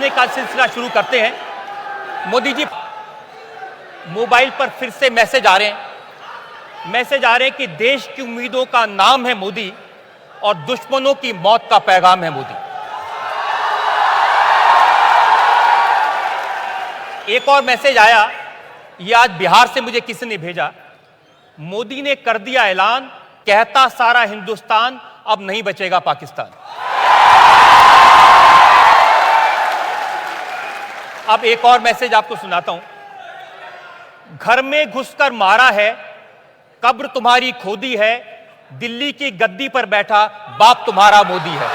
पूछने का सिलसिला शुरू करते हैं। मोदी जी, मोबाइल पर फिर से मैसेज आ रहे हैं कि देश की उम्मीदों का नाम है मोदी और दुश्मनों की मौत का पैगाम है मोदी। एक और मैसेज आया, ये आज बिहार से मुझे किसी ने भेजा। मोदी ने कर दिया ऐलान, कहता सारा हिंदुस्तान अब नहीं बचेगा पाकिस्तान। अब एक और मैसेज आपको सुनाता हूं। घर में घुसकर मारा है, कब्र तुम्हारी खोदी है, दिल्ली की गद्दी पर बैठा बाप तुम्हारा मोदी है।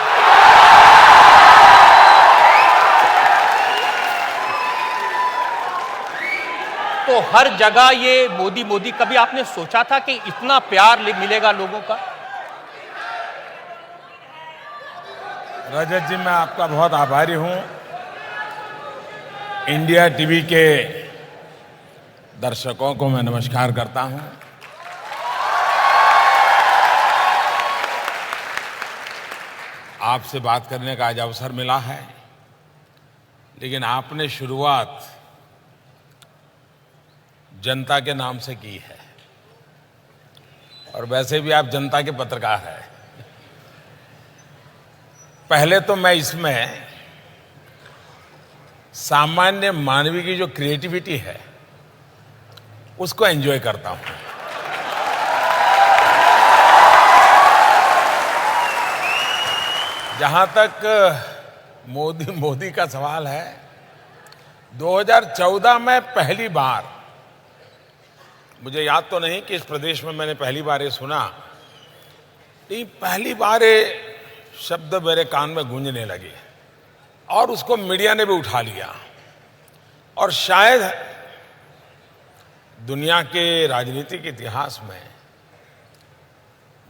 तो हर जगह ये मोदी मोदी। कभी आपने सोचा था कि इतना प्यार मिलेगा लोगों का? रजत जी, मैं आपका बहुत आभारी हूं। इंडिया टीवी के दर्शकों को मैं नमस्कार करता हूं। आपसे बात करने का आज अवसर मिला है, लेकिन आपने शुरुआत जनता के नाम से की है और वैसे भी आप जनता के पत्रकार हैं। पहले तो मैं इसमें सामान्य मानवीय की जो क्रिएटिविटी है उसको एंजॉय करता हूं। जहां तक मोदी मोदी का सवाल है, 2014 में पहली बार, मुझे याद तो नहीं कि इस प्रदेश में मैंने पहली बार ये सुना, लेकिन पहली बार ये शब्द मेरे कान में गूंजने लगे और उसको मीडिया ने भी उठा लिया। और शायद दुनिया के राजनीतिक इतिहास में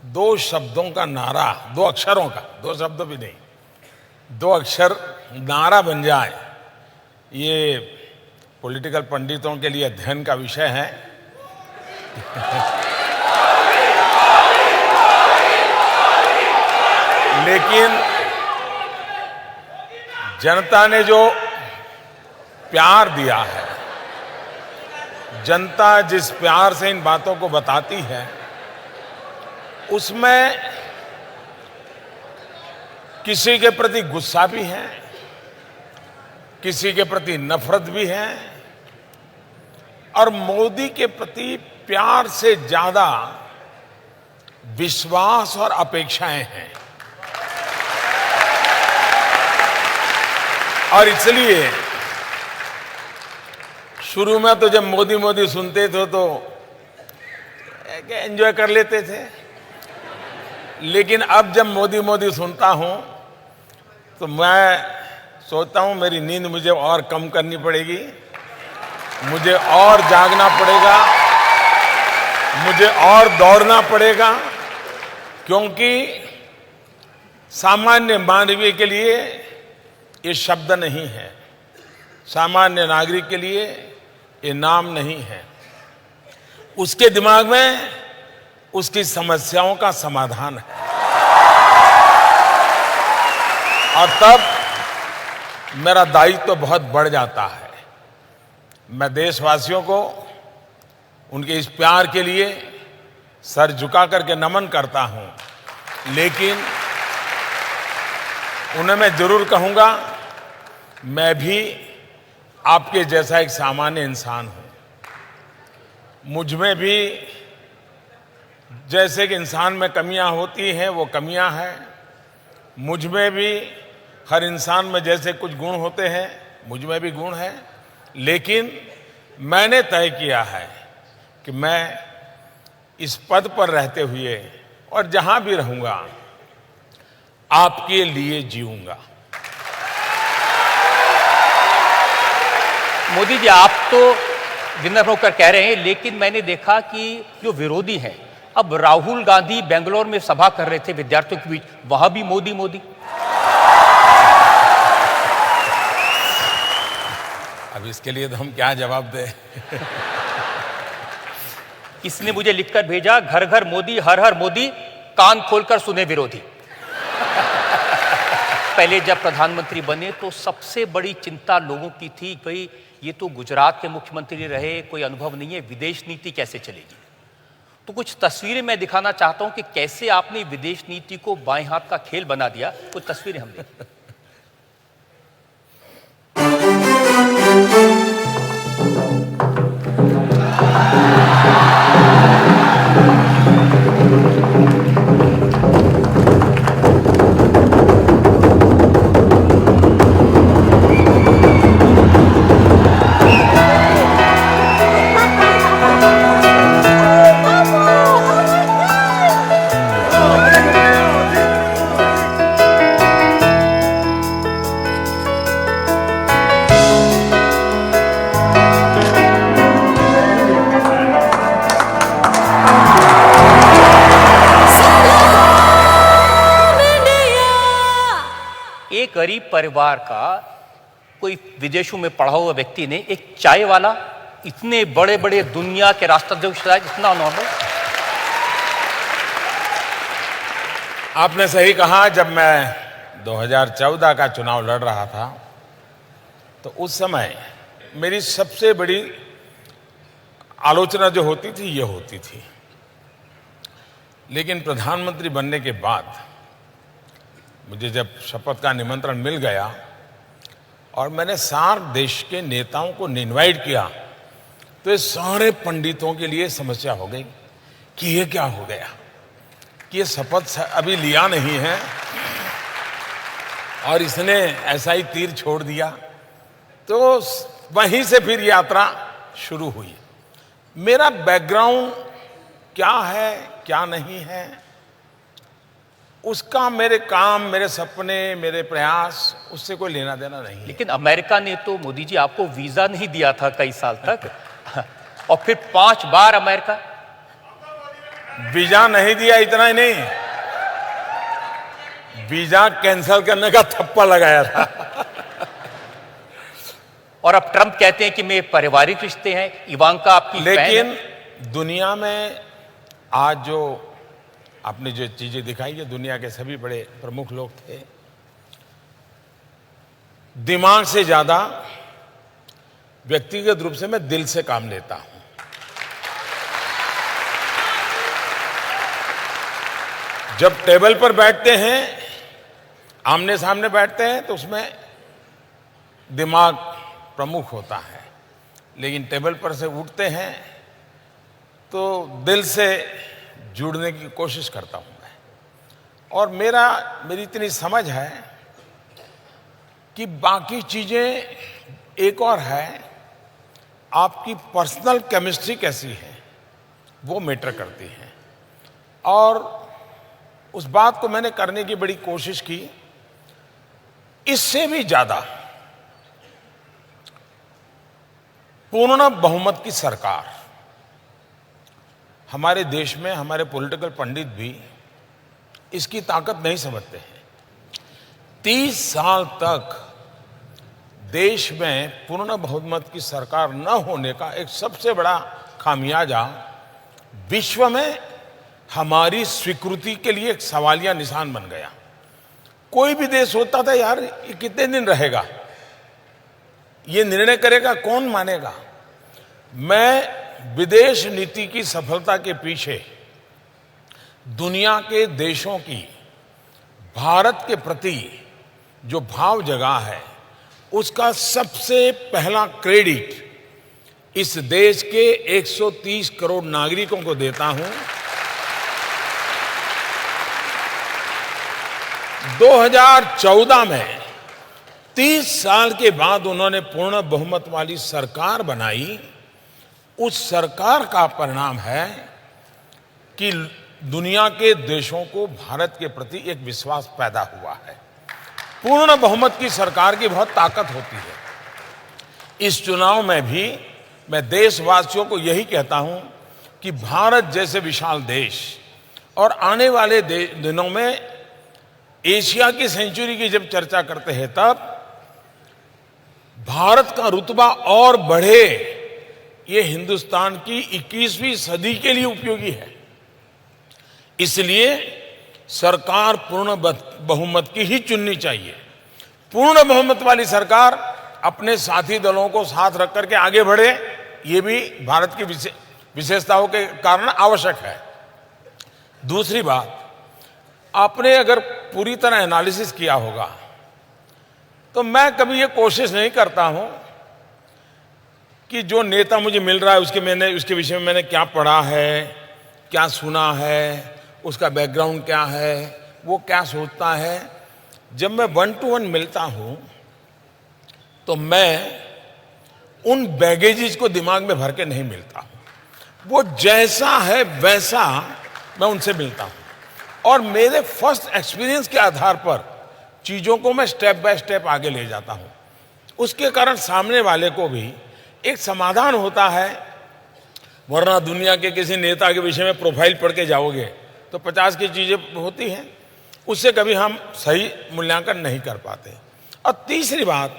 दो शब्दों का नारा, दो अक्षरों का, दो शब्द भी नहीं, दो अक्षर नारा बन जाए, ये पॉलिटिकल पंडितों के लिए अध्ययन का विषय है। लेकिन जनता ने जो प्यार दिया है, जनता जिस प्यार से इन बातों को बताती है, उसमें किसी के प्रति गुस्सा भी है, किसी के प्रति नफरत भी है, और मोदी के प्रति प्यार से ज्यादा विश्वास और अपेक्षाएं हैं। और इसलिए शुरू में तो जब मोदी मोदी सुनते थे तो एंजॉय कर लेते थे, लेकिन अब जब मोदी मोदी सुनता हूं तो मैं सोचता हूं मेरी नींद मुझे और कम करनी पड़ेगी, मुझे और जागना पड़ेगा, मुझे और दौड़ना पड़ेगा, क्योंकि सामान्य मानवीय के लिए ये शब्द नहीं है, सामान्य नागरिक के लिए ये नाम नहीं है। उसके दिमाग में उसकी समस्याओं का समाधान है। और तब मेरा दायित्व तो बहुत बढ़ जाता है। मैं देशवासियों को उनके इस प्यार के लिए सर झुका करके नमन करता हूं, लेकिन उन्हें मैं जरूर कहूंगा, मैं भी आपके जैसा एक सामान्य इंसान हूं। मुझ में भी जैसे कि इंसान में कमियां होती हैं, वो कमियां हैं। मुझ में भी हर इंसान में जैसे कुछ गुण होते हैं, मुझ में भी गुण हैं। लेकिन मैंने तय किया है कि मैं इस पद पर रहते हुए और जहां भी रहूंगा आपके लिए जीऊंगा। मोदी जी, आप तो विनम्र होकर कह रहे हैं, लेकिन मैंने देखा कि जो विरोधी हैं, अब राहुल गांधी बेंगलोर में सभा कर रहे थे विद्यार्थियों के बीच, वहां भी मोदी मोदी। अब इसके लिए तो हम क्या जवाब दें? इसने मुझे लिखकर भेजा, घर घर मोदी, हर हर मोदी, कान खोलकर सुने विरोधी। पहले जब प्रधानमंत्री बने तो सबसे बड़ी चिंता लोगों की थी, भाई ये तो गुजरात के मुख्यमंत्री रहे, कोई अनुभव नहीं है, विदेश नीति कैसे चलेगी। तो कुछ तस्वीरें मैं दिखाना चाहता हूं कि कैसे आपने विदेश नीति को बाएं हाथ का खेल बना दिया। कुछ तस्वीरें हम देखें। एक गरीब परिवार का कोई विदेशों में पढ़ा हुआ व्यक्ति ने एक चाय वाला इतने बड़े बड़े दुनिया के राष्ट्राध्यक्ष था, इतना नॉर्मल। आपने सही कहा, जब मैं 2014 का चुनाव लड़ रहा था तो उस समय मेरी सबसे बड़ी आलोचना जो होती थी ये होती थी। लेकिन प्रधानमंत्री बनने के बाद मुझे जब शपथ का निमंत्रण मिल गया और मैंने सार्क देश के नेताओं को इनवाइट किया तो ये सारे पंडितों के लिए समस्या हो गई कि ये क्या हो गया कि ये शपथ अभी लिया नहीं है और इसने ऐसा ही तीर छोड़ दिया। तो वहीं से फिर यात्रा शुरू हुई। मेरा बैकग्राउंड क्या है क्या नहीं है उसका मेरे काम, मेरे सपने, मेरे प्रयास उससे कोई लेना देना नहीं है। लेकिन अमेरिका ने तो मोदी जी आपको वीजा नहीं दिया था कई साल तक और फिर 5 बार अमेरिका वीजा नहीं दिया, इतना ही नहीं, वीजा कैंसिल करने का थप्पा लगाया था और अब ट्रंप कहते हैं कि मेरे पारिवारिक रिश्ते हैं, इवांका आपकी फैन है। लेकिन दुनिया में आज जो आपने जो चीजें दिखाई है, दुनिया के सभी बड़े प्रमुख लोग थे। दिमाग से ज्यादा व्यक्तिगत रूप से मैं दिल से काम लेता हूं। जब टेबल पर बैठते हैं, आमने सामने बैठते हैं तो उसमें दिमाग प्रमुख होता है, लेकिन टेबल पर से उठते हैं तो दिल से जुड़ने की कोशिश करता हूं मैं। और मेरी इतनी समझ है कि बाकी चीजें एक और है, आपकी पर्सनल केमिस्ट्री कैसी है वो मैटर करती है। और उस बात को मैंने करने की बड़ी कोशिश की। इससे भी ज्यादा पूर्ण बहुमत की सरकार हमारे देश में, हमारे पॉलिटिकल पंडित भी इसकी ताकत नहीं समझते हैं। 30 साल तक देश में पूर्ण बहुमत की सरकार न होने का एक सबसे बड़ा खामियाजा विश्व में हमारी स्वीकृति के लिए एक सवालिया निशान बन गया। कोई भी देश होता था, यार ये कितने दिन रहेगा, ये निर्णय करेगा कौन, मानेगा। मैं विदेश नीति की सफलता के पीछे दुनिया के देशों की भारत के प्रति जो भाव जगा है उसका सबसे पहला क्रेडिट इस देश के 130 करोड़ नागरिकों को देता हूं। 2014 में 30 साल के बाद उन्होंने पूर्ण बहुमत वाली सरकार बनाई। उस सरकार का परिणाम है कि दुनिया के देशों को भारत के प्रति एक विश्वास पैदा हुआ है। पूर्ण बहुमत की सरकार की बहुत ताकत होती है। इस चुनाव में भी मैं देशवासियों को यही कहता हूं कि भारत जैसे विशाल देश और आने वाले दिनों में एशिया की सेंचुरी की जब चर्चा करते हैं तब भारत का रुतबा और बढ़े, ये हिंदुस्तान की 21वीं सदी के लिए उपयोगी है। इसलिए सरकार पूर्ण बहुमत की ही चुननी चाहिए। पूर्ण बहुमत वाली सरकार अपने साथी दलों को साथ रख करके आगे बढ़े, ये भी भारत की विशेषताओं के कारण आवश्यक है। दूसरी बात, आपने अगर पूरी तरह एनालिसिस किया होगा तो मैं कभी ये कोशिश नहीं करता हूं कि जो नेता मुझे मिल रहा है उसके विषय में मैंने क्या पढ़ा है, क्या सुना है, उसका बैकग्राउंड क्या है, वो क्या सोचता है। जब मैं 1 to 1 मिलता हूं तो मैं उन बैगेजेस को दिमाग में भर के नहीं मिलता हूं। वो जैसा है वैसा मैं उनसे मिलता हूं और मेरे फर्स्ट एक्सपीरियंस के आधार पर चीजों को मैं स्टेप बाय स्टेप आगे ले जाता हूं। उसके कारण सामने वाले को भी एक समाधान होता है। वरना दुनिया के किसी नेता के विषय में प्रोफाइल पढ़ के जाओगे तो 50 की चीजें होती हैं, उससे कभी हम सही मूल्यांकन नहीं कर पाते। और तीसरी बात,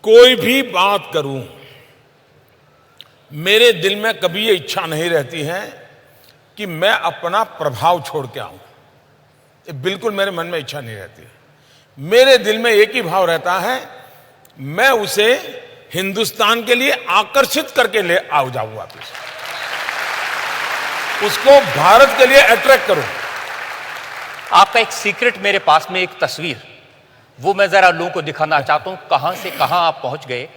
कोई भी बात करूं, मेरे दिल में कभी ये इच्छा नहीं रहती है कि मैं अपना प्रभाव छोड़ के आऊं। ये बिल्कुल मेरे मन में इच्छा नहीं रहती। मेरे दिल में एक ही भाव रहता है, मैं उसे हिंदुस्तान के लिए आकर्षित करके ले जाऊं, वापस उसको भारत के लिए अट्रैक्ट करूं। आपका एक सीक्रेट मेरे पास में एक तस्वीर, वो मैं जरा लोगों को दिखाना चाहता हूं। कहां से कहां आप पहुंच गए।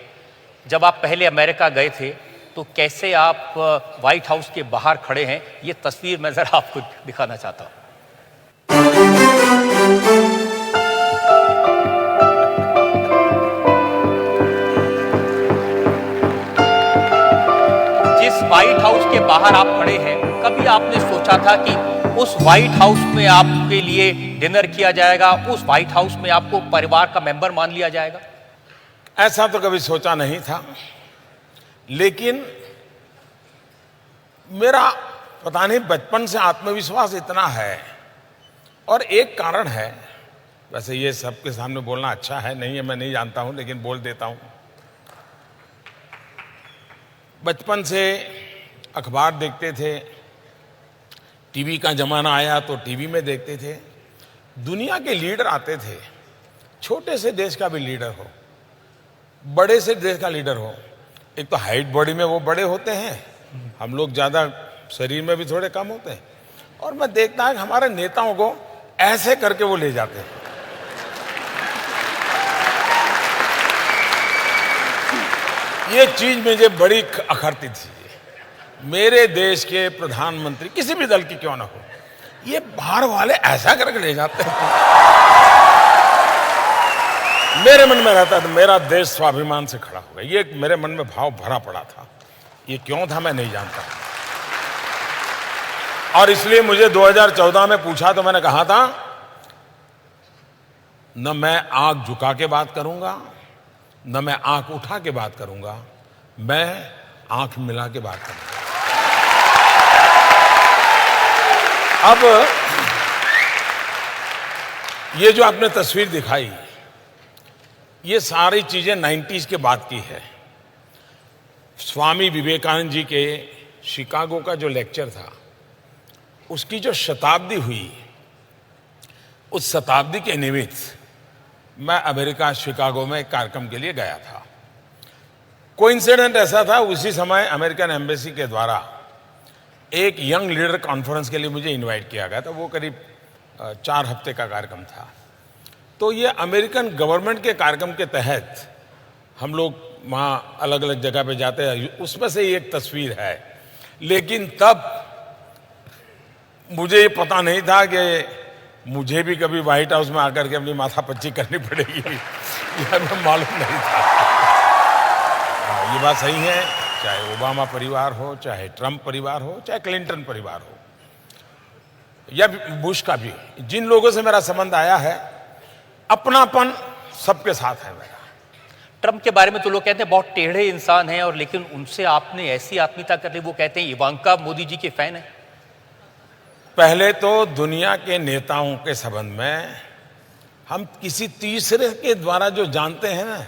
जब आप पहले अमेरिका गए थे तो कैसे आप व्हाइट हाउस के बाहर खड़े हैं, ये तस्वीर मैं जरा आपको दिखाना चाहता हूं। जिस व्हाइट हाउस के बाहर आप खड़े हैं, कभी आपने सोचा था कि उस व्हाइट हाउस में आपके लिए डिनर किया जाएगा, उस व्हाइट हाउस में आपको परिवार का मेंबर मान लिया जाएगा? ऐसा तो कभी सोचा नहीं था, लेकिन मेरा पता नहीं बचपन से आत्मविश्वास इतना है। और एक कारण है, वैसे ये सबके सामने बोलना अच्छा है नहीं है मैं नहीं जानता हूं, लेकिन बोल देता हूं। बचपन से अखबार देखते थे, टीवी का जमाना आया तो टीवी में देखते थे, दुनिया के लीडर आते थे, छोटे से देश का भी लीडर हो, बड़े से देश का लीडर हो। एक तो हाइट बॉडी में वो बड़े होते हैं, हम लोग ज्यादा शरीर में भी थोड़े कम होते हैं। और मैं देखता है कि हमारे नेताओं को ऐसे करके वो ले जाते हैं। ये चीज मुझे बड़ी अखरती थी। मेरे देश के प्रधानमंत्री किसी भी दल की क्यों ना हो, ये बाहर वाले ऐसा करके ले जाते हैं। मेरे मन में रहता था मेरा देश स्वाभिमान से खड़ा होगा, ये मेरे मन में भाव भरा पड़ा था। ये क्यों था मैं नहीं जानता। और इसलिए मुझे 2014 में पूछा तो मैंने कहा था, न मैं आंख झुका के बात करूंगा, न मैं आंख उठा के बात करूंगा, मैं आंख मिला के बात करूंगा। अब ये जो आपने तस्वीर दिखाई, ये सारी चीजें 90s के बाद की है। स्वामी विवेकानंद जी के शिकागो का जो लेक्चर था, उसकी जो शताब्दी हुई, उस शताब्दी के निमित्त मैं अमेरिका शिकागो में एक कार्यक्रम के लिए गया था। कोइंसिडेंट ऐसा था, उसी समय अमेरिकन एम्बेसी के द्वारा एक यंग लीडर कॉन्फ्रेंस के लिए मुझे इनवाइट किया गया था। वो करीब 4 हफ्ते का कार्यक्रम था। तो ये अमेरिकन गवर्नमेंट के कार्यक्रम के तहत हम लोग वहाँ अलग अलग जगह पे जाते हैं, उसमें से एक तस्वीर है। लेकिन तब मुझे ये पता नहीं था कि मुझे भी कभी व्हाइट हाउस में आकर के अपनी माथापच्ची करनी पड़ेगी, यह हमें मालूम नहीं था। ये बात सही है, चाहे ओबामा परिवार हो, चाहे ट्रंप परिवार हो, चाहे क्लिंटन परिवार हो, या बुश का भी, जिन लोगों से मेरा संबंध आया है, अपनापन सबके साथ है मेरा। ट्रंप के बारे में तो लोग कहते हैं बहुत टेढ़े इंसान हैं, और लेकिन उनसे आपने ऐसी आत्मीयता कर ली, वो कहते हैं इवांका मोदी जी के फैन है। पहले तो दुनिया के नेताओं के संबंध में हम किसी तीसरे के द्वारा जो जानते हैं ना,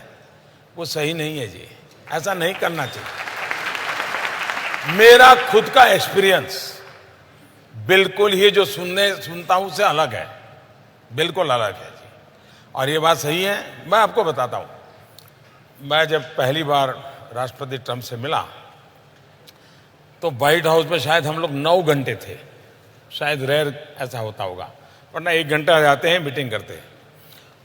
वो सही नहीं है जी, ऐसा नहीं करना चाहिए। मेरा खुद का एक्सपीरियंस बिल्कुल ही जो सुनता हूं उससे अलग है, बिल्कुल अलग है जी। और ये बात सही है। मैं आपको बताता हूँ, मैं जब पहली बार राष्ट्रपति ट्रंप से मिला तो व्हाइट हाउस में शायद हम लोग 9 घंटे थे, शायद रेयर ऐसा होता होगा, वरना 1 घंटा जाते हैं मीटिंग करते हैं।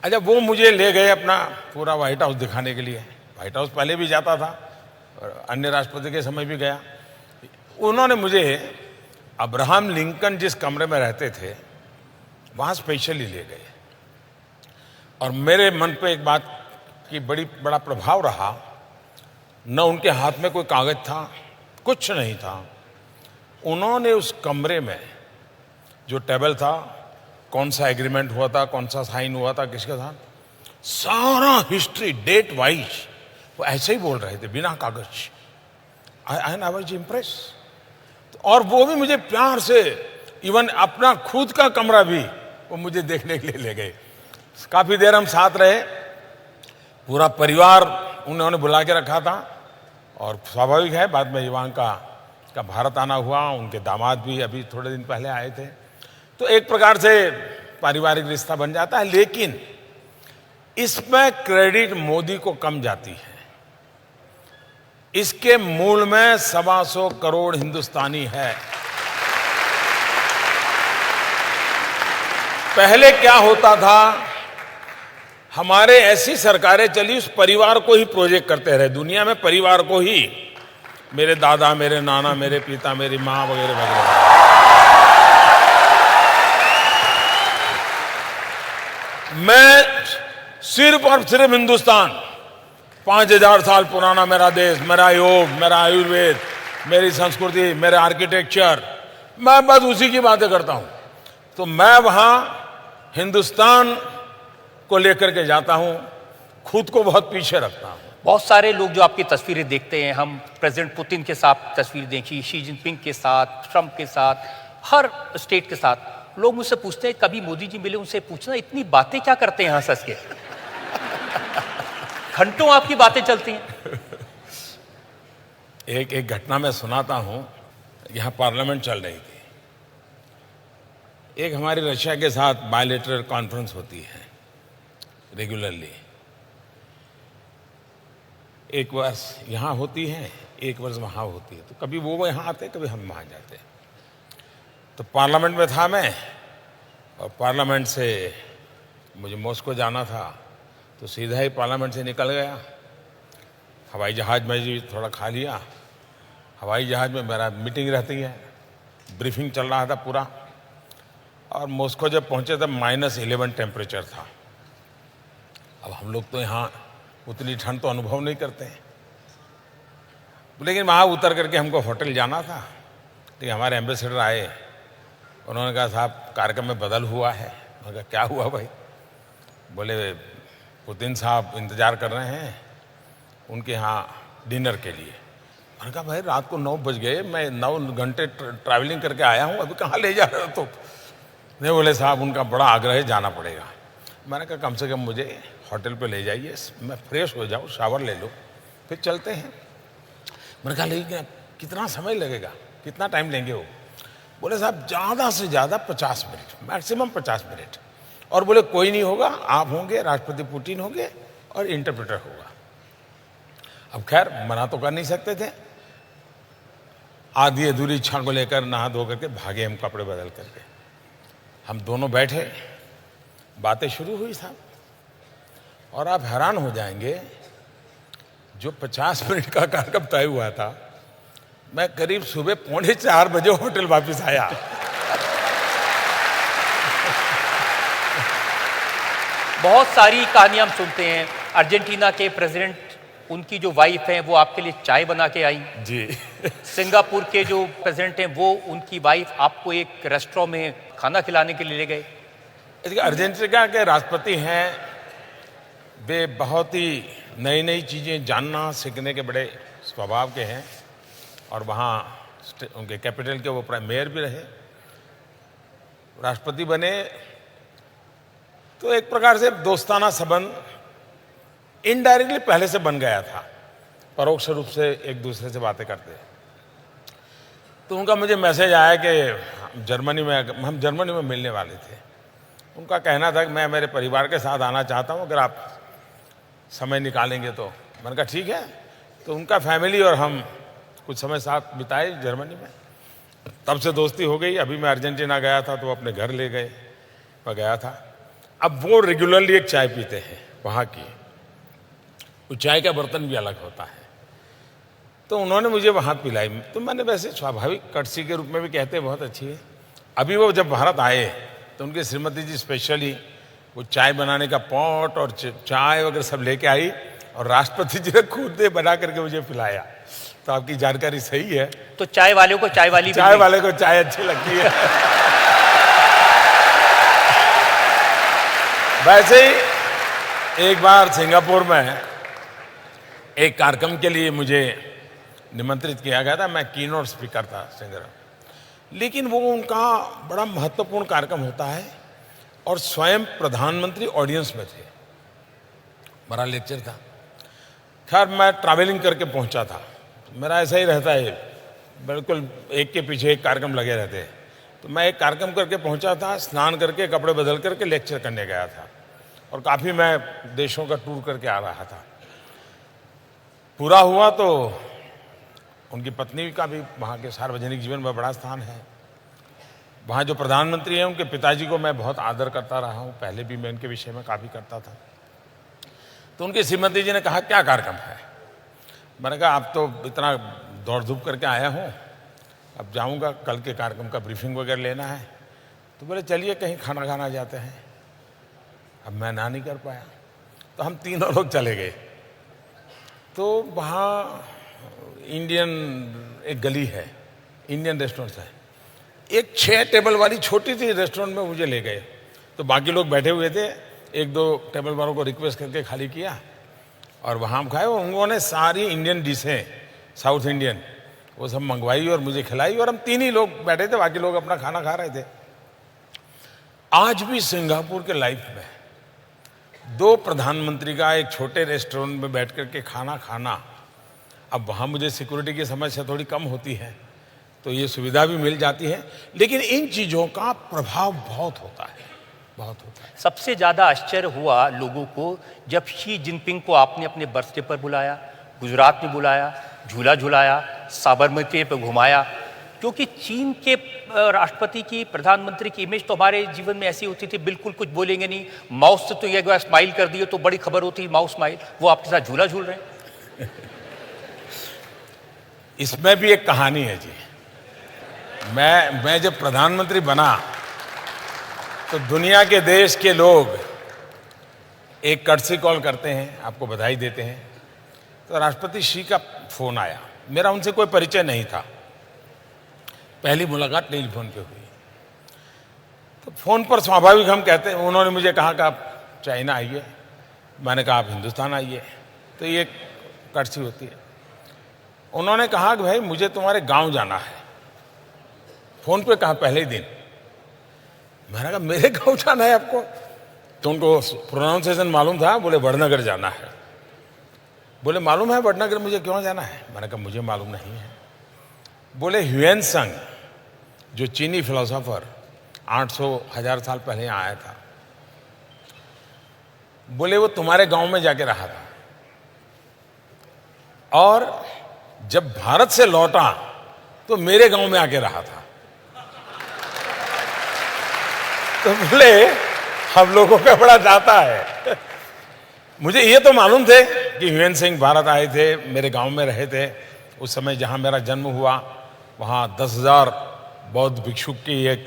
अच्छा, वो मुझे ले गए अपना पूरा व्हाइट हाउस दिखाने के लिए। व्हाइट हाउस पहले भी जाता था और अन्य राष्ट्रपति के समय भी गया। उन्होंने मुझे अब्राहम लिंकन जिस कमरे में रहते थे वहाँ स्पेशली ले गए, और मेरे मन पे एक बात की बड़ा प्रभाव रहा। न उनके हाथ में कोई कागज था, कुछ नहीं था। उन्होंने उस कमरे में जो टेबल था, कौन सा एग्रीमेंट हुआ था, कौन सा साइन हुआ था किसके साथ, सारा हिस्ट्री डेट वाइज वो ऐसे ही बोल रहे थे बिना कागज। I was impress. और वो भी मुझे प्यार से, इवन अपना खुद का कमरा भी वो मुझे देखने के लिए ले गए। काफी देर हम साथ रहे, पूरा परिवार उन्होंने बुला के रखा था। और स्वाभाविक है, बाद में इवांका का भारत आना हुआ, उनके दामाद भी अभी थोड़े दिन पहले आए थे। तो एक प्रकार से पारिवारिक रिश्ता बन जाता है, लेकिन इसमें क्रेडिट मोदी को कम जाती है। इसके मूल में 125 करोड़ हिंदुस्तानी है। पहले क्या होता था, हमारे ऐसी सरकारें चली, उस परिवार को ही प्रोजेक्ट करते रहे दुनिया में, परिवार को ही, मेरे दादा, मेरे नाना, मेरे पिता, मेरी माँ वगैरह वगैरह। मैं सिर्फ और सिर्फ हिंदुस्तान, 5000 साल पुराना मेरा देश, मेरा योग, मेरा आयुर्वेद, मेरी संस्कृति, मेरा आर्किटेक्चर, मैं बस उसी की बातें करता हूं। तो मैं वहां हिंदुस्तान को लेकर के जाता हूं, खुद को बहुत पीछे रखता हूं। बहुत सारे लोग जो आपकी तस्वीरें देखते हैं, हम प्रेसिडेंट पुतिन के साथ तस्वीर देखी, शी जिनपिंग के साथ, ट्रंप के साथ, हर स्टेट के साथ, लोग मुझसे पूछते हैं कभी मोदी जी मिले, उनसे पूछना इतनी बातें क्या करते हैं हंस के। घंटों आपकी बातें चलती हैं। एक घटना मैं सुनाता हूं। यहां पार्लियामेंट चल रही थी, एक हमारी रशिया के साथ बायलैटरल कॉन्फ्रेंस होती है रेगुलरली। एक वर्ष यहां होती है, एक वर्ष वहां होती है। तो कभी वो यहां आते, कभी हम वहां जाते। तो पार्लियामेंट में था मैं, और पार्लियामेंट से मुझे मॉस्को जाना था, तो सीधा ही पार्लियामेंट से निकल गया। हवाई जहाज़ में जी थोड़ा खा लिया। हवाई जहाज़ में मेरा मीटिंग रहती है, ब्रीफिंग चल रहा था पूरा। और मॉस्को जब पहुंचे तब -11 टेम्परेचर था। अब हम लोग तो यहाँ उतनी ठंड तो अनुभव नहीं करते हैं, लेकिन वहाँ उतर करके हमको होटल जाना था। तो हमारे एम्बेसडर आए, उन्होंने कहा साहब कार्यक्रम में बदल हुआ है। मैंने कहा क्या हुआ भाई? बोले पुतिन साहब इंतज़ार कर रहे हैं उनके यहाँ डिनर के लिए। मैंने कहा भाई रात को 9 बज गए, मैं 9 घंटे ट्रैवलिंग करके आया हूँ, अभी कहाँ ले जा रहे हो? तो नहीं, बोले साहब उनका बड़ा आग्रह है, जाना पड़ेगा। मैंने कहा कम से कम मुझे होटल पे ले जाइए, मैं फ्रेश हो जाऊँ, शावर ले लो, फिर चलते हैं। मैंने कहा लेकिन कितना समय लगेगा, कितना टाइम लेंगे वो? बोले साहब ज़्यादा से ज़्यादा 50 मिनट, मैक्सिमम 50 मिनट। और बोले कोई नहीं होगा, आप होंगे, राष्ट्रपति पुतिन होंगे और इंटरप्रेटर होगा। अब खैर मना तो कर नहीं सकते थे। आधी अधूरी इच्छा को लेकर नहा धो करके भागे हम, कपड़े बदल करके। हम दोनों बैठे, बातें शुरू हुई साहब, और आप हैरान हो जाएंगे, जो 50 मिनट का कार्यक्रम तय हुआ था, मैं करीब सुबह 3:45 बजे होटल वापस आया। बहुत सारी कहानियां हम सुनते हैं। अर्जेंटीना के प्रेसिडेंट, उनकी जो वाइफ है वो आपके लिए चाय बना के आई जी। सिंगापुर के जो प्रेसिडेंट हैं वो, उनकी वाइफ आपको एक रेस्टोरेंट में खाना खिलाने के लिए ले गए। अर्जेंटीना के राष्ट्रपति हैं, वे बहुत ही नई नई चीज़ें जानना सीखने के बड़े स्वभाव के हैं। और वहाँ उनके कैपिटल के वो प्राइम मेयर भी रहे, राष्ट्रपति बने। तो एक प्रकार से दोस्ताना संबंध इनडायरेक्टली पहले से बन गया था, परोक्ष रूप से एक दूसरे से बातें करते। तो उनका मुझे मैसेज आया कि हम जर्मनी में मिलने वाले थे। उनका कहना था कि मैं मेरे परिवार के साथ आना चाहता हूँ, अगर आप समय निकालेंगे तो। मैंने कहा ठीक है। तो उनका फैमिली और हम कुछ समय साथ बिताए जर्मनी में, तब से दोस्ती हो गई। अभी मैं अर्जेंटीना गया था तो वो अपने घर ले गए, मैं गया था। अब वो रेगुलरली एक चाय पीते हैं वहाँ की, वो चाय का बर्तन भी अलग होता है। तो उन्होंने मुझे वहाँ पिलाई, तो मैंने वैसे स्वाभाविक कर्टसी के रूप में भी कहते हैं बहुत अच्छी है। अभी वो जब भारत आए तो उनकी श्रीमती जी स्पेशली वो चाय बनाने का पॉट और चाय वगैरह सब लेके आई और राष्ट्रपति जी ने खुद बना करके मुझे पिलाया। तो आपकी जानकारी सही है। तो चाय वाले को चाय वाली चाय वाले को चाय अच्छी लगती है। वैसे ही एक बार सिंगापुर में एक कार्यक्रम के लिए मुझे निमंत्रित किया गया था। मैं कीनोट स्पीकर था सिंगापुर, लेकिन वो उनका बड़ा महत्वपूर्ण कार्यक्रम होता है और स्वयं प्रधानमंत्री ऑडियंस में थे, बड़ा लेक्चर था। खैर मैं ट्रैवलिंग करके पहुंचा था, मेरा ऐसा ही रहता है, बिल्कुल एक के पीछे एक कार्यक्रम लगे रहते हैं। तो मैं एक कार्यक्रम करके पहुंचा था, स्नान करके कपड़े बदल करके लेक्चर करने गया था और काफ़ी मैं देशों का टूर करके आ रहा था। पूरा हुआ तो उनकी पत्नी का भी वहाँ के सार्वजनिक जीवन में बड़ा स्थान है। वहाँ जो प्रधानमंत्री हैं उनके पिताजी को मैं बहुत आदर करता रहा हूँ, पहले भी मैं उनके विषय में काफ़ी करता था। तो उनके श्रीमती जी ने कहा क्या कार्यक्रम है। मैंने कहा आप तो इतना दौड़ धूप करके आया हूँ, अब जाऊँगा, कल के कार्यक्रम का ब्रीफिंग वगैरह लेना है। तो बोले चलिए कहीं खाना खाना जाते हैं। अब मैं ना नहीं कर पाया, तो हम तीनों लोग चले गए। तो वहाँ इंडियन एक गली है, इंडियन रेस्टोरेंट है, एक 6 टेबल वाली छोटी सी रेस्टोरेंट में मुझे ले गए। तो बाकी लोग बैठे हुए थे, 1-2 टेबल वालों को रिक्वेस्ट करके खाली किया और वहाँ हम खाए। और उन्होंने सारी इंडियन डिशें, साउथ इंडियन, वो सब मंगवाई और मुझे खिलाई और हम 3 ही लोग बैठे थे, बाकी लोग अपना खाना खा रहे थे। आज भी सिंगापुर के लाइफ में 2 प्रधानमंत्री का एक छोटे रेस्टोरेंट में बैठ करके खाना खाना, अब वहाँ मुझे सिक्योरिटी की समस्या थोड़ी कम होती है तो ये सुविधा भी मिल जाती है, लेकिन इन चीज़ों का प्रभाव बहुत होता है, बहुत होता है। सबसे ज़्यादा आश्चर्य हुआ लोगों को जब शी जिनपिंग को आपने अपने बर्थडे पर बुलाया, गुजरात में बुलाया, झूला झुलाया, साबरमती पे घुमाया। क्योंकि चीन के राष्ट्रपति की, प्रधानमंत्री की इमेज तो हमारे जीवन में ऐसी होती थी, बिल्कुल कुछ बोलेंगे नहीं, माउस से तो एक बार स्माइल कर दिए तो बड़ी खबर होती, माउस स्माइल। वो आपके साथ झूला झूल रहे हैं। इसमें भी एक कहानी है जी। मैं जब प्रधानमंत्री बना तो दुनिया के देश के लोग एक कर्टसी कॉल करते हैं, आपको बधाई देते हैं। तो राष्ट्रपति शी का फोन आया, मेरा उनसे कोई परिचय नहीं था, पहली मुलाकात टेलीफोन पे हुई। तो फोन पर स्वाभाविक हम कहते हैं, उन्होंने मुझे कहा कि आप चाइना आइए, मैंने कहा आप हिंदुस्तान आइए। तो ये कर्टसी होती है। उन्होंने कहा कि भाई मुझे तुम्हारे गांव जाना है, फोन पे कहा पहले ही दिन। मैंने कहा मेरे गांव जाना है आपको? तो उनको प्रोनाउंसिएशन मालूम था, बोले वडनगर जाना है। बोले मालूम है वडनगर मुझे क्यों जाना है? मैंने कहा मुझे मालूम नहीं है। बोले ह्वेनसंग जो चीनी फिलोसोफर 800-1000 साल पहले यहाँ आया था, बोले वो तुम्हारे गांव में जाके रहा था और जब भारत से लौटा तो मेरे गांव में आके रहा था। तो बोले हम लोगों का बड़ा जाता है। मुझे ये तो मालूम थे कि ह्वेन सिंह भारत आए थे, मेरे गांव में रहे थे। उस समय जहां मेरा जन्म हुआ वहां 10,000 बौद्ध भिक्षु की एक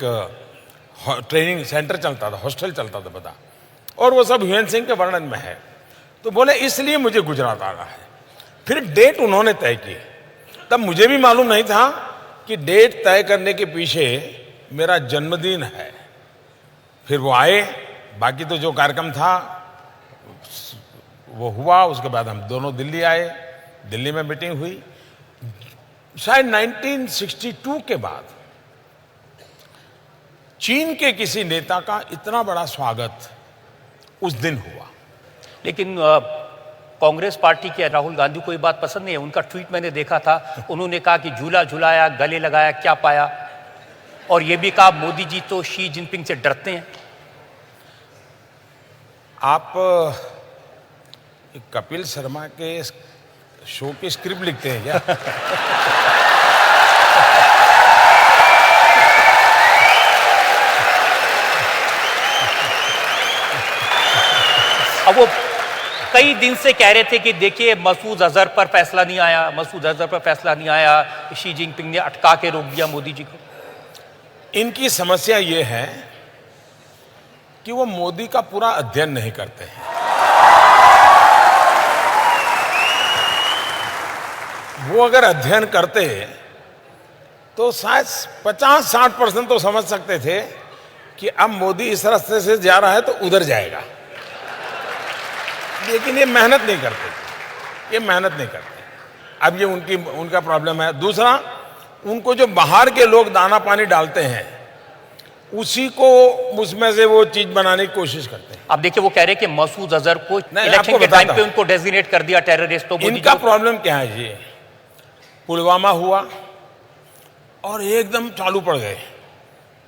ट्रेनिंग सेंटर चलता था, हॉस्टल चलता था बता, और वो सब ह्वेन सिंह के वर्णन में है। तो बोले इसलिए मुझे गुजरात आना है। फिर डेट उन्होंने तय की, तब मुझे भी मालूम नहीं था कि डेट तय करने के पीछे मेरा जन्मदिन है। फिर वो आए, बाकी तो जो कार्यक्रम था वो हुआ। उसके बाद हम दोनों दिल्ली आए, दिल्ली में मीटिंग हुई। शायद 1962 के बाद चीन के किसी नेता का इतना बड़ा स्वागत उस दिन हुआ। लेकिन कांग्रेस पार्टी के राहुल गांधी को ये बात पसंद नहीं है। उनका ट्वीट मैंने देखा था, उन्होंने कहा कि झूला झुलाया, गले लगाया, क्या पाया, और ये भी कहा मोदी जी तो शी जिनपिंग से डरते हैं। आप कपिल शर्मा के शो की स्क्रिप्ट लिखते हैं क्या? अब वो कई दिन से कह रहे थे कि देखिए मसूद अजहर पर फैसला नहीं आया, मसूद अजहर पर फैसला नहीं आया, शी जिनपिंग ने अटका के रोक दिया मोदी जी को। इनकी समस्या ये है कि वो मोदी का पूरा अध्ययन नहीं करते हैं। वो अगर अध्ययन करते तो शायद 50-60% तो समझ सकते थे कि अब मोदी इस रास्ते से जा रहा है तो उधर जाएगा, लेकिन ये मेहनत नहीं करते, ये मेहनत नहीं करते। अब ये उनका प्रॉब्लम है। दूसरा, उनको जो बाहर के लोग दाना पानी डालते हैं उसी को उसमें से वो चीज बनाने की कोशिश करते हैं। अब देखिए वो कह रहे हैं कि मसूद अजहर को इलेक्शन के टाइम पे उनको डेजिग्नेट कर दिया टेररिस्ट। तो इनका प्रॉब्लम क्या है जी? पुलवामा हुआ और एकदम चालू पड़ गए,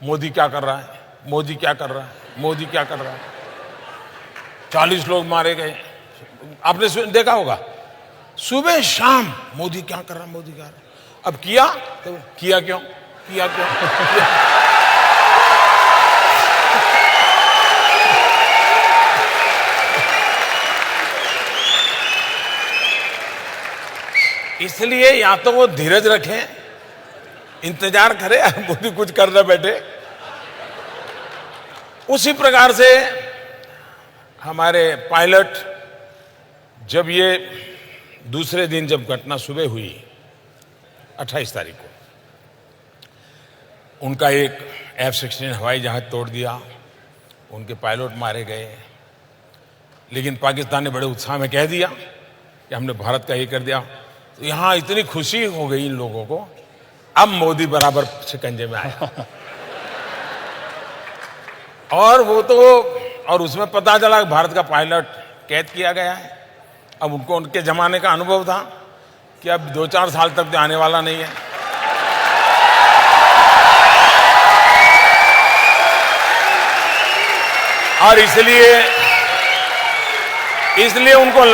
मोदी क्या कर रहा है, मोदी क्या कर रहा है, मोदी क्या कर रहा है। 40 लोग मारे गए, आपने देखा होगा, सुबह शाम मोदी क्या कर रहा है, मोदी क्या कर रहा है। अब किया तो किया क्यों, किया क्यों? इसलिए या तो वो धीरज रखें, इंतजार करें मोदी कुछ कर ना बैठे। उसी प्रकार से हमारे पायलट, जब ये दूसरे दिन जब घटना सुबह हुई 28 तारीख को, उनका एक F-16 हवाई जहाज तोड़ दिया, उनके पायलट मारे गए, लेकिन पाकिस्तान ने बड़े उत्साह में कह दिया कि हमने भारत का ये कर दिया। तो यहां इतनी खुशी हो गई इन लोगों को, अब मोदी बराबर शिकंजे में आया। और वो तो, और उसमें पता चला कि भारत का पायलट कैद किया गया है। अब उनको उनके जमाने का अनुभव था कि अब 2-4 साल तक तो आने वाला नहीं है। और इसलिए उनको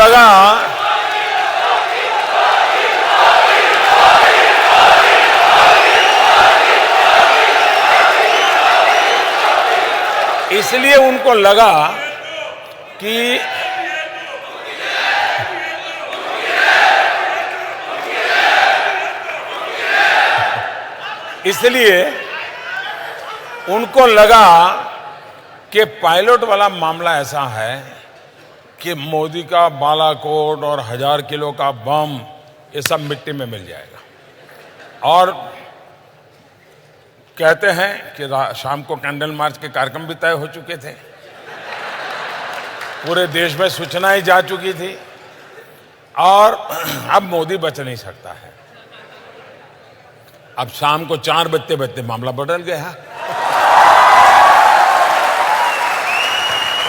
लगा कि पायलट वाला मामला ऐसा है कि मोदी का बालाकोट और 1000 किलो का बम ये सब मिट्टी में मिल जाएगा। और कहते हैं कि शाम को कैंडल मार्च के कार्यक्रम भी तय हो चुके थे, पूरे देश में सूचनाएं जा चुकी थी, और अब मोदी बच नहीं सकता है। अब शाम को 4 बजते मामला बदल गया,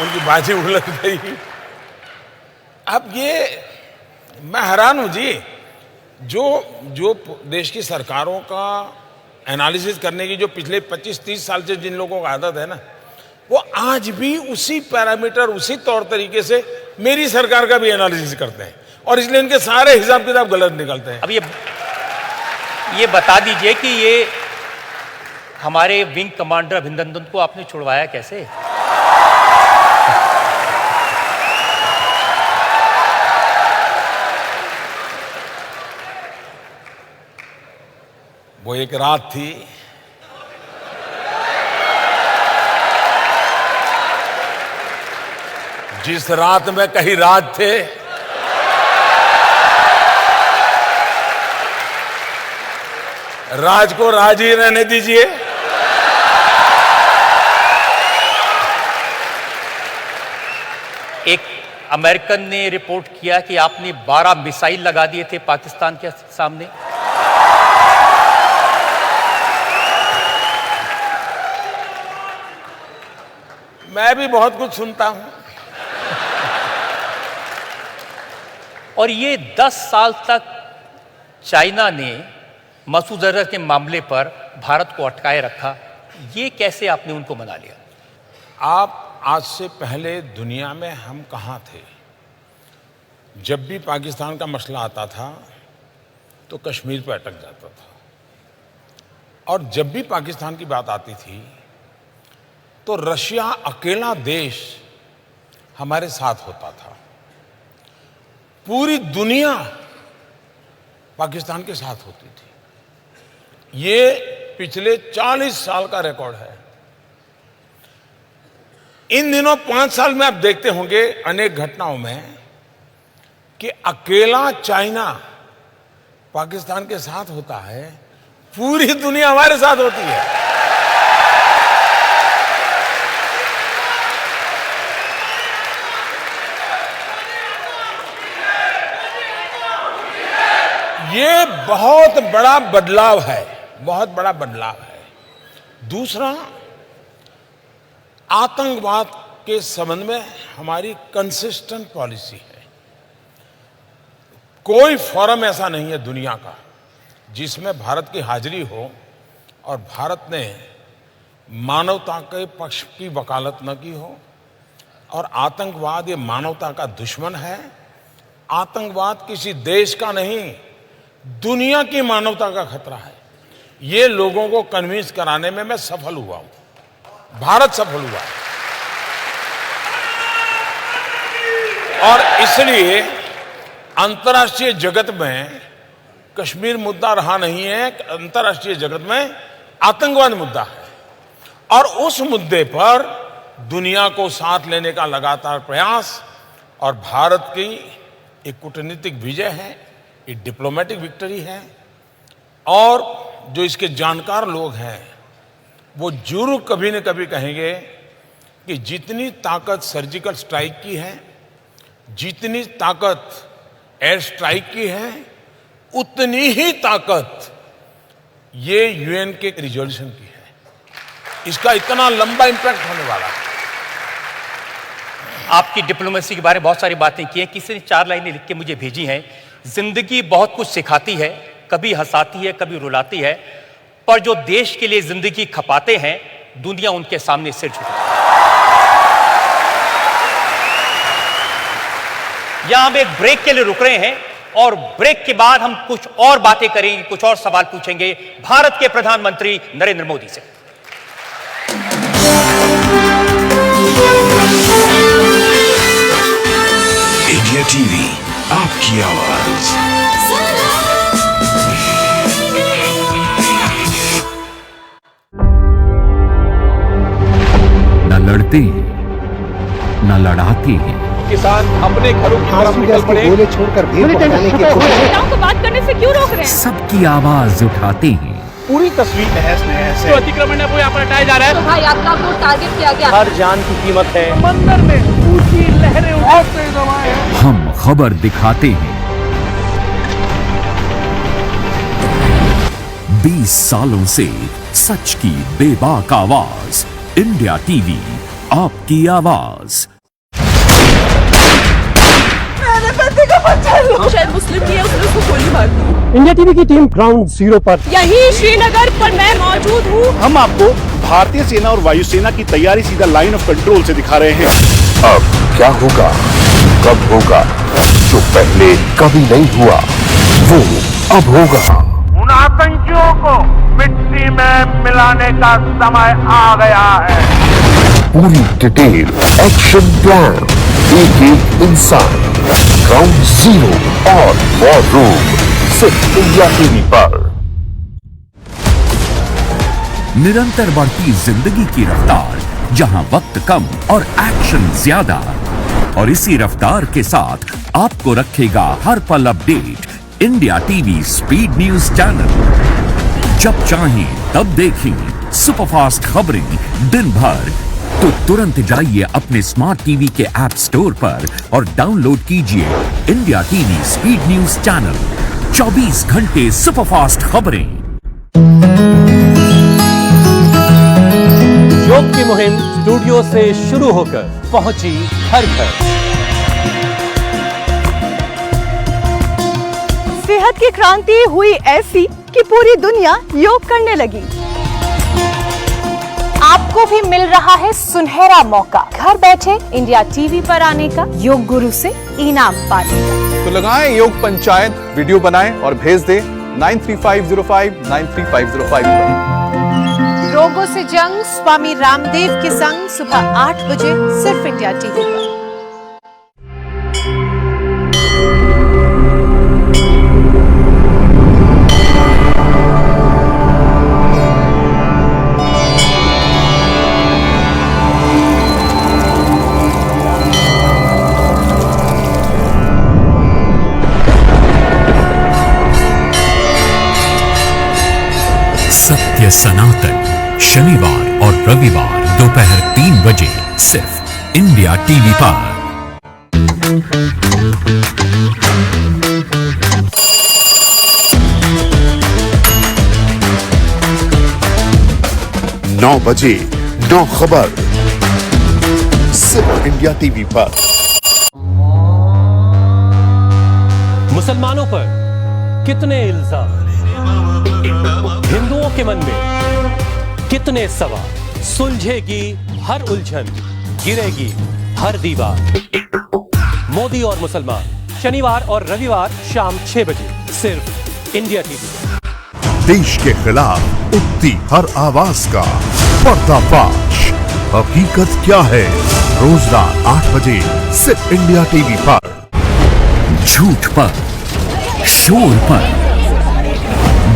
उनकी बाजी उलट गई। अब ये मैं हैरान हूं जी, जो देश की सरकारों का एनालिसिस करने की जो पिछले 25-30 साल से जिन लोगों को आदत है ना, वो आज भी उसी पैरामीटर, उसी तौर तरीके से मेरी सरकार का भी एनालिसिस करते हैं, और इसलिए इनके सारे हिसाब किताब गलत निकलते हैं। अब ये बता दीजिए कि ये हमारे विंग कमांडर अभिनंदन को आपने छुड़वाया कैसे? वो एक रात थी, जिस रात में कहीं राज थे, राज को राज ही रहने दीजिए। एक अमेरिकन ने रिपोर्ट किया कि आपने 12 मिसाइल लगा दिए थे पाकिस्तान के सामने। मैं भी बहुत कुछ सुनता हूं, और ये 10 साल तक चाइना ने मसूद अजहर के मामले पर भारत को अटकाए रखा, ये कैसे आपने उनको मना लिया? आप आज से पहले दुनिया में हम कहाँ थे? जब भी पाकिस्तान का मसला आता था तो कश्मीर पर अटक जाता था, और जब भी पाकिस्तान की बात आती थी तो रशिया अकेला देश हमारे साथ होता था। पूरी दुनिया पाकिस्तान के साथ होती थी। ये पिछले 40 साल का रिकॉर्ड है। इन दिनों 5 साल में आप देखते होंगे अनेक घटनाओं में कि अकेला चाइना पाकिस्तान के साथ होता है, पूरी दुनिया हमारे साथ होती है। ये बहुत बड़ा बदलाव है, बहुत बड़ा बदलाव है। दूसरा, आतंकवाद के संबंध में हमारी कंसिस्टेंट पॉलिसी है। कोई फोरम ऐसा नहीं है दुनिया का जिसमें भारत की हाजिरी हो और भारत ने मानवता के पक्ष की वकालत न की हो। और आतंकवाद ये मानवता का दुश्मन है। आतंकवाद किसी देश का नहीं, दुनिया की मानवता का खतरा है। ये लोगों को कन्विंस कराने में मैं सफल हुआ हूं, भारत सफल हुआ है। और इसलिए अंतर्राष्ट्रीय जगत में कश्मीर मुद्दा रहा नहीं है, अंतर्राष्ट्रीय जगत में आतंकवाद मुद्दा है। और उस मुद्दे पर दुनिया को साथ लेने का लगातार प्रयास और भारत की एक कूटनीतिक विजय है, एक डिप्लोमेटिक विक्ट्री है। और जो इसके जानकार लोग हैं वो जरूर कभी न कभी कहेंगे कि जितनी ताकत सर्जिकल स्ट्राइक की है, जितनी ताकत एयर स्ट्राइक की है, उतनी ही ताकत ये यूएन के रिजोल्यूशन की है। इसका इतना लंबा इंपैक्ट होने वाला है। आपकी डिप्लोमेसी के बारे में बहुत सारी बातें की हैं। किसी ने 4 लाइनें लिख के मुझे भेजी हैं। जिंदगी बहुत कुछ सिखाती है, कभी हंसाती है, कभी रुलाती है, पर जो देश के लिए जिंदगी खपाते हैं दुनिया उनके सामने सिर झुकाती है। यहां हम एक ब्रेक के लिए रुक रहे हैं और ब्रेक के बाद हम कुछ और बातें करेंगे, कुछ और सवाल पूछेंगे भारत के प्रधानमंत्री नरेंद्र मोदी से। इंडिया टीवी, आपकी आवाज। न लड़ते हैं, न लड़ाते हैं। किसान अपने घरों की तरफ निकल पड़े, गोले छोड़कर भीड़ पहुंचाने की कोशिश। नेताओं को बात करने से क्यों रोक रहे हैं? सबकी आवाज उठाते हैं। पूरी तस्वीर तहस नहस है। तो अतिक्रमण है वो यहाँ पर हटाया जा रहा है। तो भाई आपका को टारगेट किया गया। हर जान की कीमत है। समंदर में ऊंची लहरें उठते जमाए हैं। हम खबर दिखाते हैं। 20 सालों से सच की बेबाक आवाज। इंडिया टीवी, आपकी आवाज। शायद मुस्लिम ही है, उसने उसको गोली मार दी। इंडिया टीवी की टीम ग्राउंड जीरो पर यही श्रीनगर पर मैं मौजूद हूँ। हम आपको भारतीय सेना और वायुसेना की तैयारी सीधा लाइन ऑफ कंट्रोल से दिखा रहे हैं। अब क्या होगा, कब होगा, जो पहले कभी नहीं हुआ वो अब होगा। उन आतंकियों को मिट्टी में मिलाने का समय आ गया है। पूरी डिटेल, एक्शन प्लान, एक इंसान, ग्राउंड जीरो और वॉर रूम, सिर्फ इंडिया टीवी पर। निरंतर बढ़ती जिंदगी की रफ्तार, जहां वक्त कम और एक्शन ज्यादा, और इसी रफ्तार के साथ आपको रखेगा हर पल update India TV speed news channel. जब चाहें तब देखें सुपरफास्ट खबरें दिन भर, तो तुरंत जाइए अपने स्मार्ट टीवी के ऐप स्टोर पर और डाउनलोड कीजिए India TV speed news channel. 24 घंटे सुपरफास्ट खबरें। योग की मुहिम स्टूडियो से शुरू होकर पहुंची हर घर। सेहत की क्रांति हुई ऐसी कि पूरी दुनिया योग करने लगी। आपको भी मिल रहा है सुनहरा मौका घर बैठे इंडिया टीवी पर आने का, योग गुरु से इनाम पाने का। तो लगाएं योग पंचायत, वीडियो बनाएं और भेज दें 9350593505 पर। रोगों से जंग स्वामी रामदेव के संग सुबह 8 बजे सिर्फ इंडिया टीवी पर। सत्य सनातन शनिवार और रविवार दोपहर 3 बजे सिर्फ इंडिया टीवी पर। 9 बजे 9 खबर सिर्फ इंडिया टीवी पर। मुसलमानों पर कितने इल्जाम, हिंदुओं के मन में कितने सवाल, सुलझेगी हर उलझन, गिरेगी हर दीवार। मोदी और मुसलमान शनिवार और रविवार शाम 6 बजे सिर्फ इंडिया टीवी। देश के खिलाफ उठती हर आवाज का पर्दाफाश, हकीकत क्या है, रोज रात 8 बजे सिर्फ इंडिया टीवी पर। झूठ पर, शोर पर,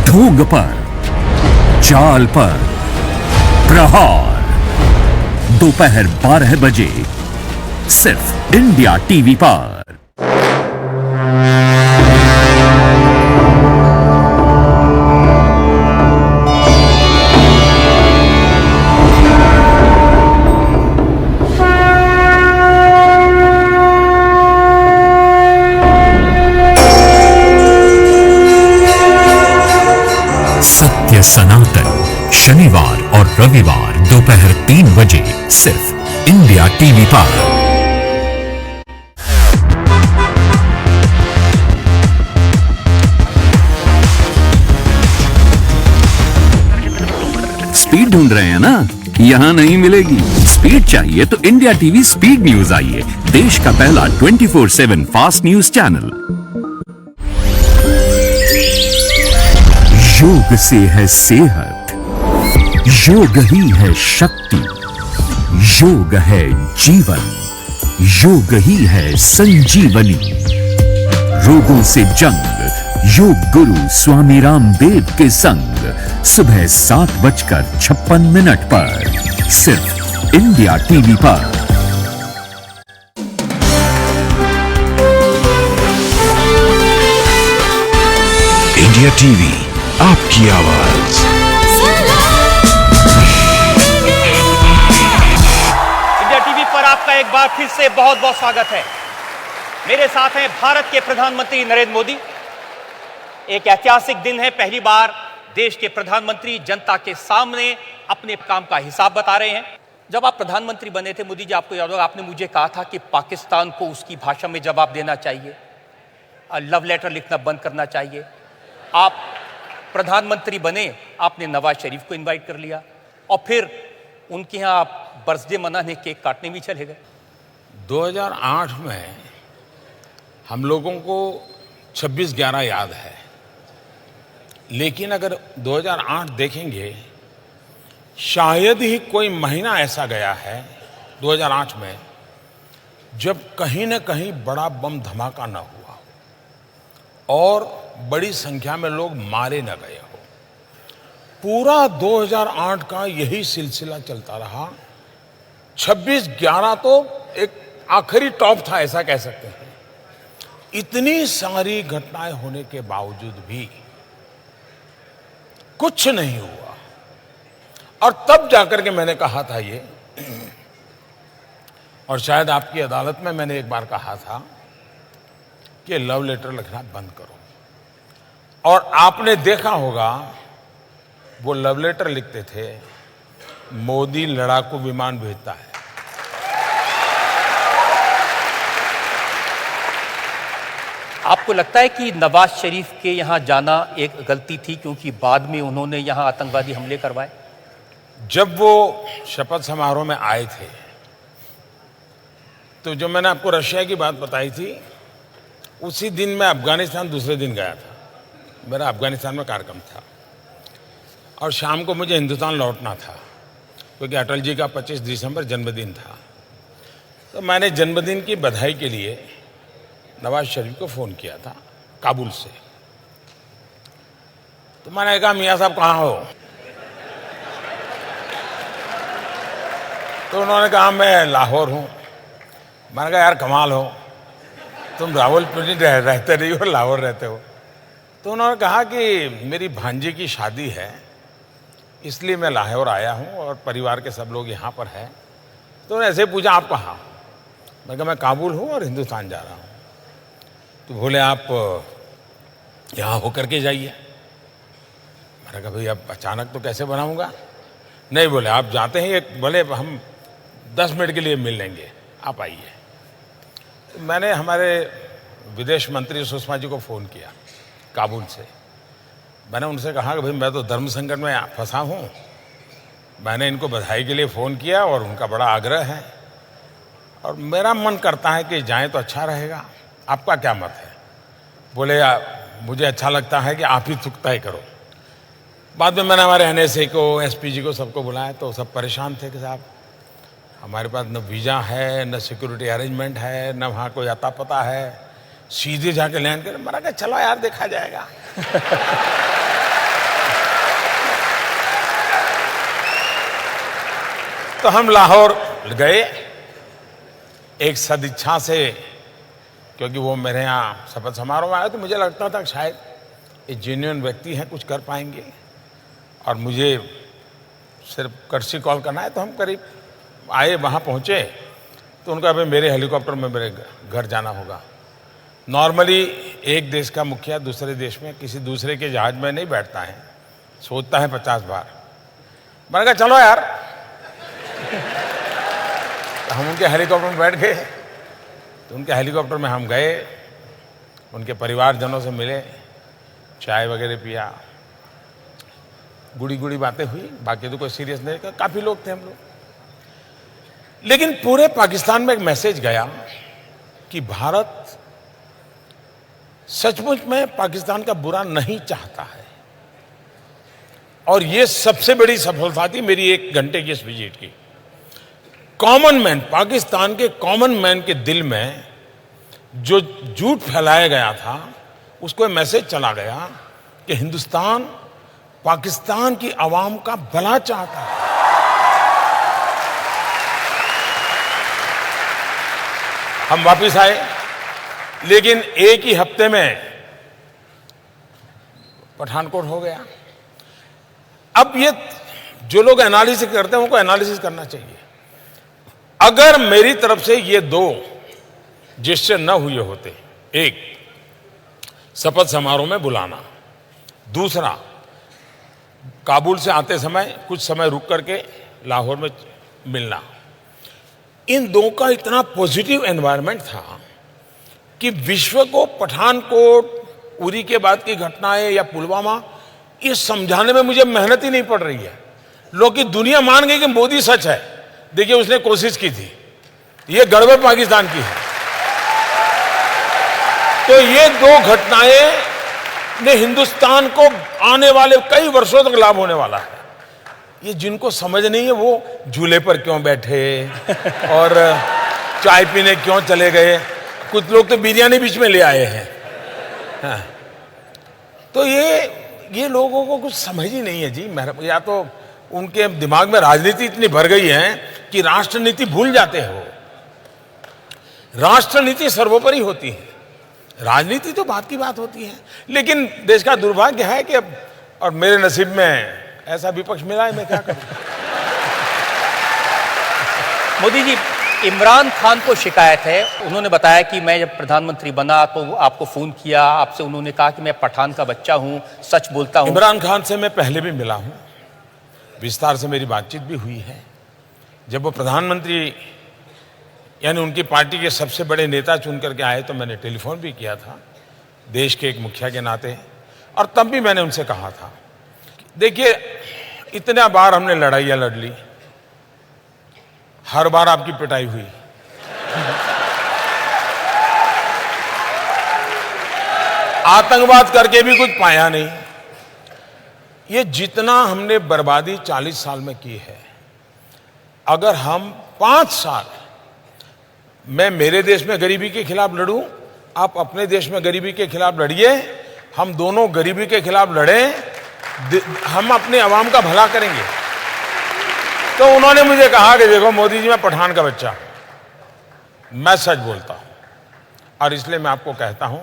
ढोंग पर, चाल पर, प्रहार दोपहर 12 बजे सिर्फ इंडिया टीवी पर। सत्य सनातन शनिवार और रविवार दोपहर 3 बजे सिर्फ इंडिया टीवी पर। स्पीड ढूंढ रहे हैं ना? यहाँ नहीं मिलेगी। स्पीड चाहिए तो इंडिया टीवी स्पीड न्यूज आइए, देश का पहला 24/7 फास्ट न्यूज चैनल। योग से है सेहत, योग ही है शक्ति, योग है जीवन, योग ही है संजीवनी। रोगों से जंग योग गुरु स्वामी रामदेव के संग सुबह 7:56 पर सिर्फ इंडिया टीवी पर। इंडिया टीवी, आपकी आवाज। इंडिया टीवी पर आपका एक बार फिर से बहुत बहुत स्वागत है। मेरे साथ हैं भारत के प्रधानमंत्री नरेंद्र मोदी। एक ऐतिहासिक दिन है, पहली बार देश के प्रधानमंत्री जनता के सामने अपने काम का हिसाब बता रहे हैं। जब आप प्रधानमंत्री बने थे मोदी जी, आपको याद होगा, आपने मुझे कहा था कि पाकिस्तान को उसकी भाषा में जवाब देना चाहिए, लव लेटर लिखना बंद करना चाहिए। आप प्रधानमंत्री बने, आपने नवाज शरीफ को इनवाइट कर लिया और फिर उनके यहाँ आप बर्थडे मनाने, केक काटने भी चले गए। 2008 में हम लोगों को 26/11 याद है, लेकिन अगर 2008 देखेंगे, शायद ही कोई महीना ऐसा गया है 2008 में जब कहीं न कहीं बड़ा बम धमाका न हुआ और बड़ी संख्या में लोग मारे न गए हो। पूरा 2008 का यही सिलसिला चलता रहा। 26/11 तो एक आखिरी टॉप था, ऐसा कह सकते हैं। इतनी सारी घटनाएं होने के बावजूद भी कुछ नहीं हुआ। और तब जाकर के मैंने कहा था ये, और शायद आपकी अदालत में मैंने एक बार कहा था कि लव लेटर लिखना बंद करो। और आपने देखा होगा वो लव लेटर लिखते थे, मोदी लड़ाकू विमान भेजता है। आपको लगता है कि नवाज शरीफ के यहां जाना एक गलती थी, क्योंकि बाद में उन्होंने यहां आतंकवादी हमले करवाए? जब वो शपथ समारोह में आए थे तो जो मैंने आपको रशिया की बात बताई थी, उसी दिन मैं अफगानिस्तान दूसरे दिन गया था। मेरा अफगानिस्तान में कार्यक्रम था और शाम को मुझे हिंदुस्तान लौटना था क्योंकि अटल जी का 25 दिसंबर जन्मदिन था। तो मैंने जन्मदिन की बधाई के लिए नवाज शरीफ को फ़ोन किया था काबुल से। तो मैंने कहा, मियाँ साहब कहाँ हो? तो उन्होंने कहा, मैं लाहौर हूँ। मैंने कहा, यार कमाल हो, तुम रावलपिंडी रहते नहीं हो, लाहौर रहते हो। तो उन्होंने कहा कि मेरी भांजी की शादी है, इसलिए मैं लाहौर आया हूँ और परिवार के सब लोग यहाँ पर हैं। तो उन्होंने ऐसे पूछा, आप कहाँ? मैं कहा, मैं काबुल हूँ और हिंदुस्तान जा रहा हूँ। तो बोले, आप यहाँ होकर के जाइए। मैंने कहा, भाई अब अचानक तो कैसे बनाऊँगा? नहीं, बोले आप जाते हैं, बोले हम 10 मिनट के लिए मिल लेंगे, आप आइए। तो मैंने हमारे विदेश मंत्री सुषमा जी को फ़ोन किया काबुल से। मैंने उनसे कहा कि भाई मैं तो धर्म संकट में फंसा हूँ, मैंने इनको बधाई के लिए फ़ोन किया और उनका बड़ा आग्रह है और मेरा मन करता है कि जाएं तो अच्छा रहेगा, आपका क्या मत है? बोले, मुझे अच्छा लगता है कि आप ही तय करो। बाद में मैंने हमारे NSA को, SPG को, सबको बुलाया तो सब परेशान थे कि साहब हमारे पास न वीज़ा है, न सिक्योरिटी अरेंजमेंट है, न वहाँ कोई अता पता है, सीधे जाके लैंड कर। मैंने कहा, चलो यार देखा जाएगा। तो हम लाहौर गए एक सदिच्छा से, क्योंकि वो मेरे यहाँ शपथ समारोह में आए तो मुझे लगता था कि शायद ये जेन्युइन व्यक्ति हैं, कुछ कर पाएंगे और मुझे सिर्फ कर्सी कॉल करना है। तो हम करीब आए, वहाँ पहुँचे तो उनका भाई मेरे हेलीकॉप्टर में मेरे घर जाना होगा। नॉर्मली एक देश का मुखिया दूसरे देश में किसी दूसरे के जहाज में नहीं बैठता है, सोचता है 50 बार। मैंने कहा, चलो यार। तो हम उनके हेलीकॉप्टर में बैठ गए। तो उनके हेलीकॉप्टर में हम गए, उनके परिवारजनों से मिले, चाय वगैरह पिया, गुड़ी गुड़ी बातें हुई, बाकी तो कोई सीरियस नहीं। काफ़ी लोग थे हम लोग। लेकिन पूरे पाकिस्तान में एक मैसेज गया कि भारत सचमुच में पाकिस्तान का बुरा नहीं चाहता है और ये सबसे बड़ी सफलता थी मेरी 1 घंटे की इस विजिट की। कॉमन मैन, पाकिस्तान के कॉमन मैन के दिल में जो झूठ फैलाया गया था, उसको मैसेज चला गया कि हिंदुस्तान पाकिस्तान की आवाम का भला चाहता है। हम वापस आए, लेकिन एक ही हफ्ते में पठानकोट हो गया। अब ये जो लोग एनालिसिस करते हैं उनको एनालिसिस करना चाहिए। अगर मेरी तरफ से ये 2 जिससे न हुए होते, एक शपथ समारोह में बुलाना, दूसरा काबुल से आते समय कुछ समय रुक करके लाहौर में मिलना, इन 2 का इतना पॉजिटिव एनवायरनमेंट था कि विश्व को पठानकोट, उरी के बाद की घटनाएं या पुलवामा, ये समझाने में मुझे मेहनत ही नहीं पड़ रही है। लोग की दुनिया मान गई कि मोदी सच है। देखिए, उसने कोशिश की थी, ये गड़बड़ पाकिस्तान की है। तो ये 2 घटनाएं ने हिंदुस्तान को आने वाले कई वर्षों तक लाभ होने वाला है। ये जिनको समझ नहीं है वो झूले पर क्यों बैठे और चाय पीने क्यों चले गए। कुछ लोग तो बिरयानी बीच में ले आए हैं। हाँ। तो ये लोगों को कुछ समझ ही नहीं है जी। या तो उनके दिमाग में राजनीति इतनी भर गई है कि राष्ट्रनीति भूल जाते हो। राष्ट्रनीति सर्वोपरि होती है, राजनीति तो बात की बात होती है। लेकिन देश का दुर्भाग्य है कि अब, और मेरे नसीब में ऐसा विपक्ष मिला है, मैं क्या करूं। मोदी जी, इमरान खान को शिकायत है, उन्होंने बताया कि मैं जब प्रधानमंत्री बना तो आपको फोन किया, आपसे उन्होंने कहा कि मैं पठान का बच्चा हूं, सच बोलता हूं। इमरान खान से मैं पहले भी मिला हूं, विस्तार से मेरी बातचीत भी हुई है। जब वो प्रधानमंत्री यानी उनकी पार्टी के सबसे बड़े नेता चुन करके आए तो मैंने टेलीफोन भी किया था देश के एक मुखिया के नाते, और तब भी मैंने उनसे कहा था, देखिए इतने बार हमने लड़ाइयां लड़ ली, हर बार आपकी पिटाई हुई। आतंकवाद करके भी कुछ पाया नहीं। ये जितना हमने बर्बादी 40 साल में की है, अगर हम 5 साल मैं मेरे देश में गरीबी के खिलाफ लड़ूं, आप अपने देश में गरीबी के खिलाफ लड़िए, हम दोनों गरीबी के खिलाफ लड़ें, हम अपने अवाम का भला करेंगे। तो उन्होंने मुझे कहा कि देखो मोदी जी, मैं पठान का बच्चा हूं, मैं सच बोलता हूं और इसलिए मैं आपको कहता हूं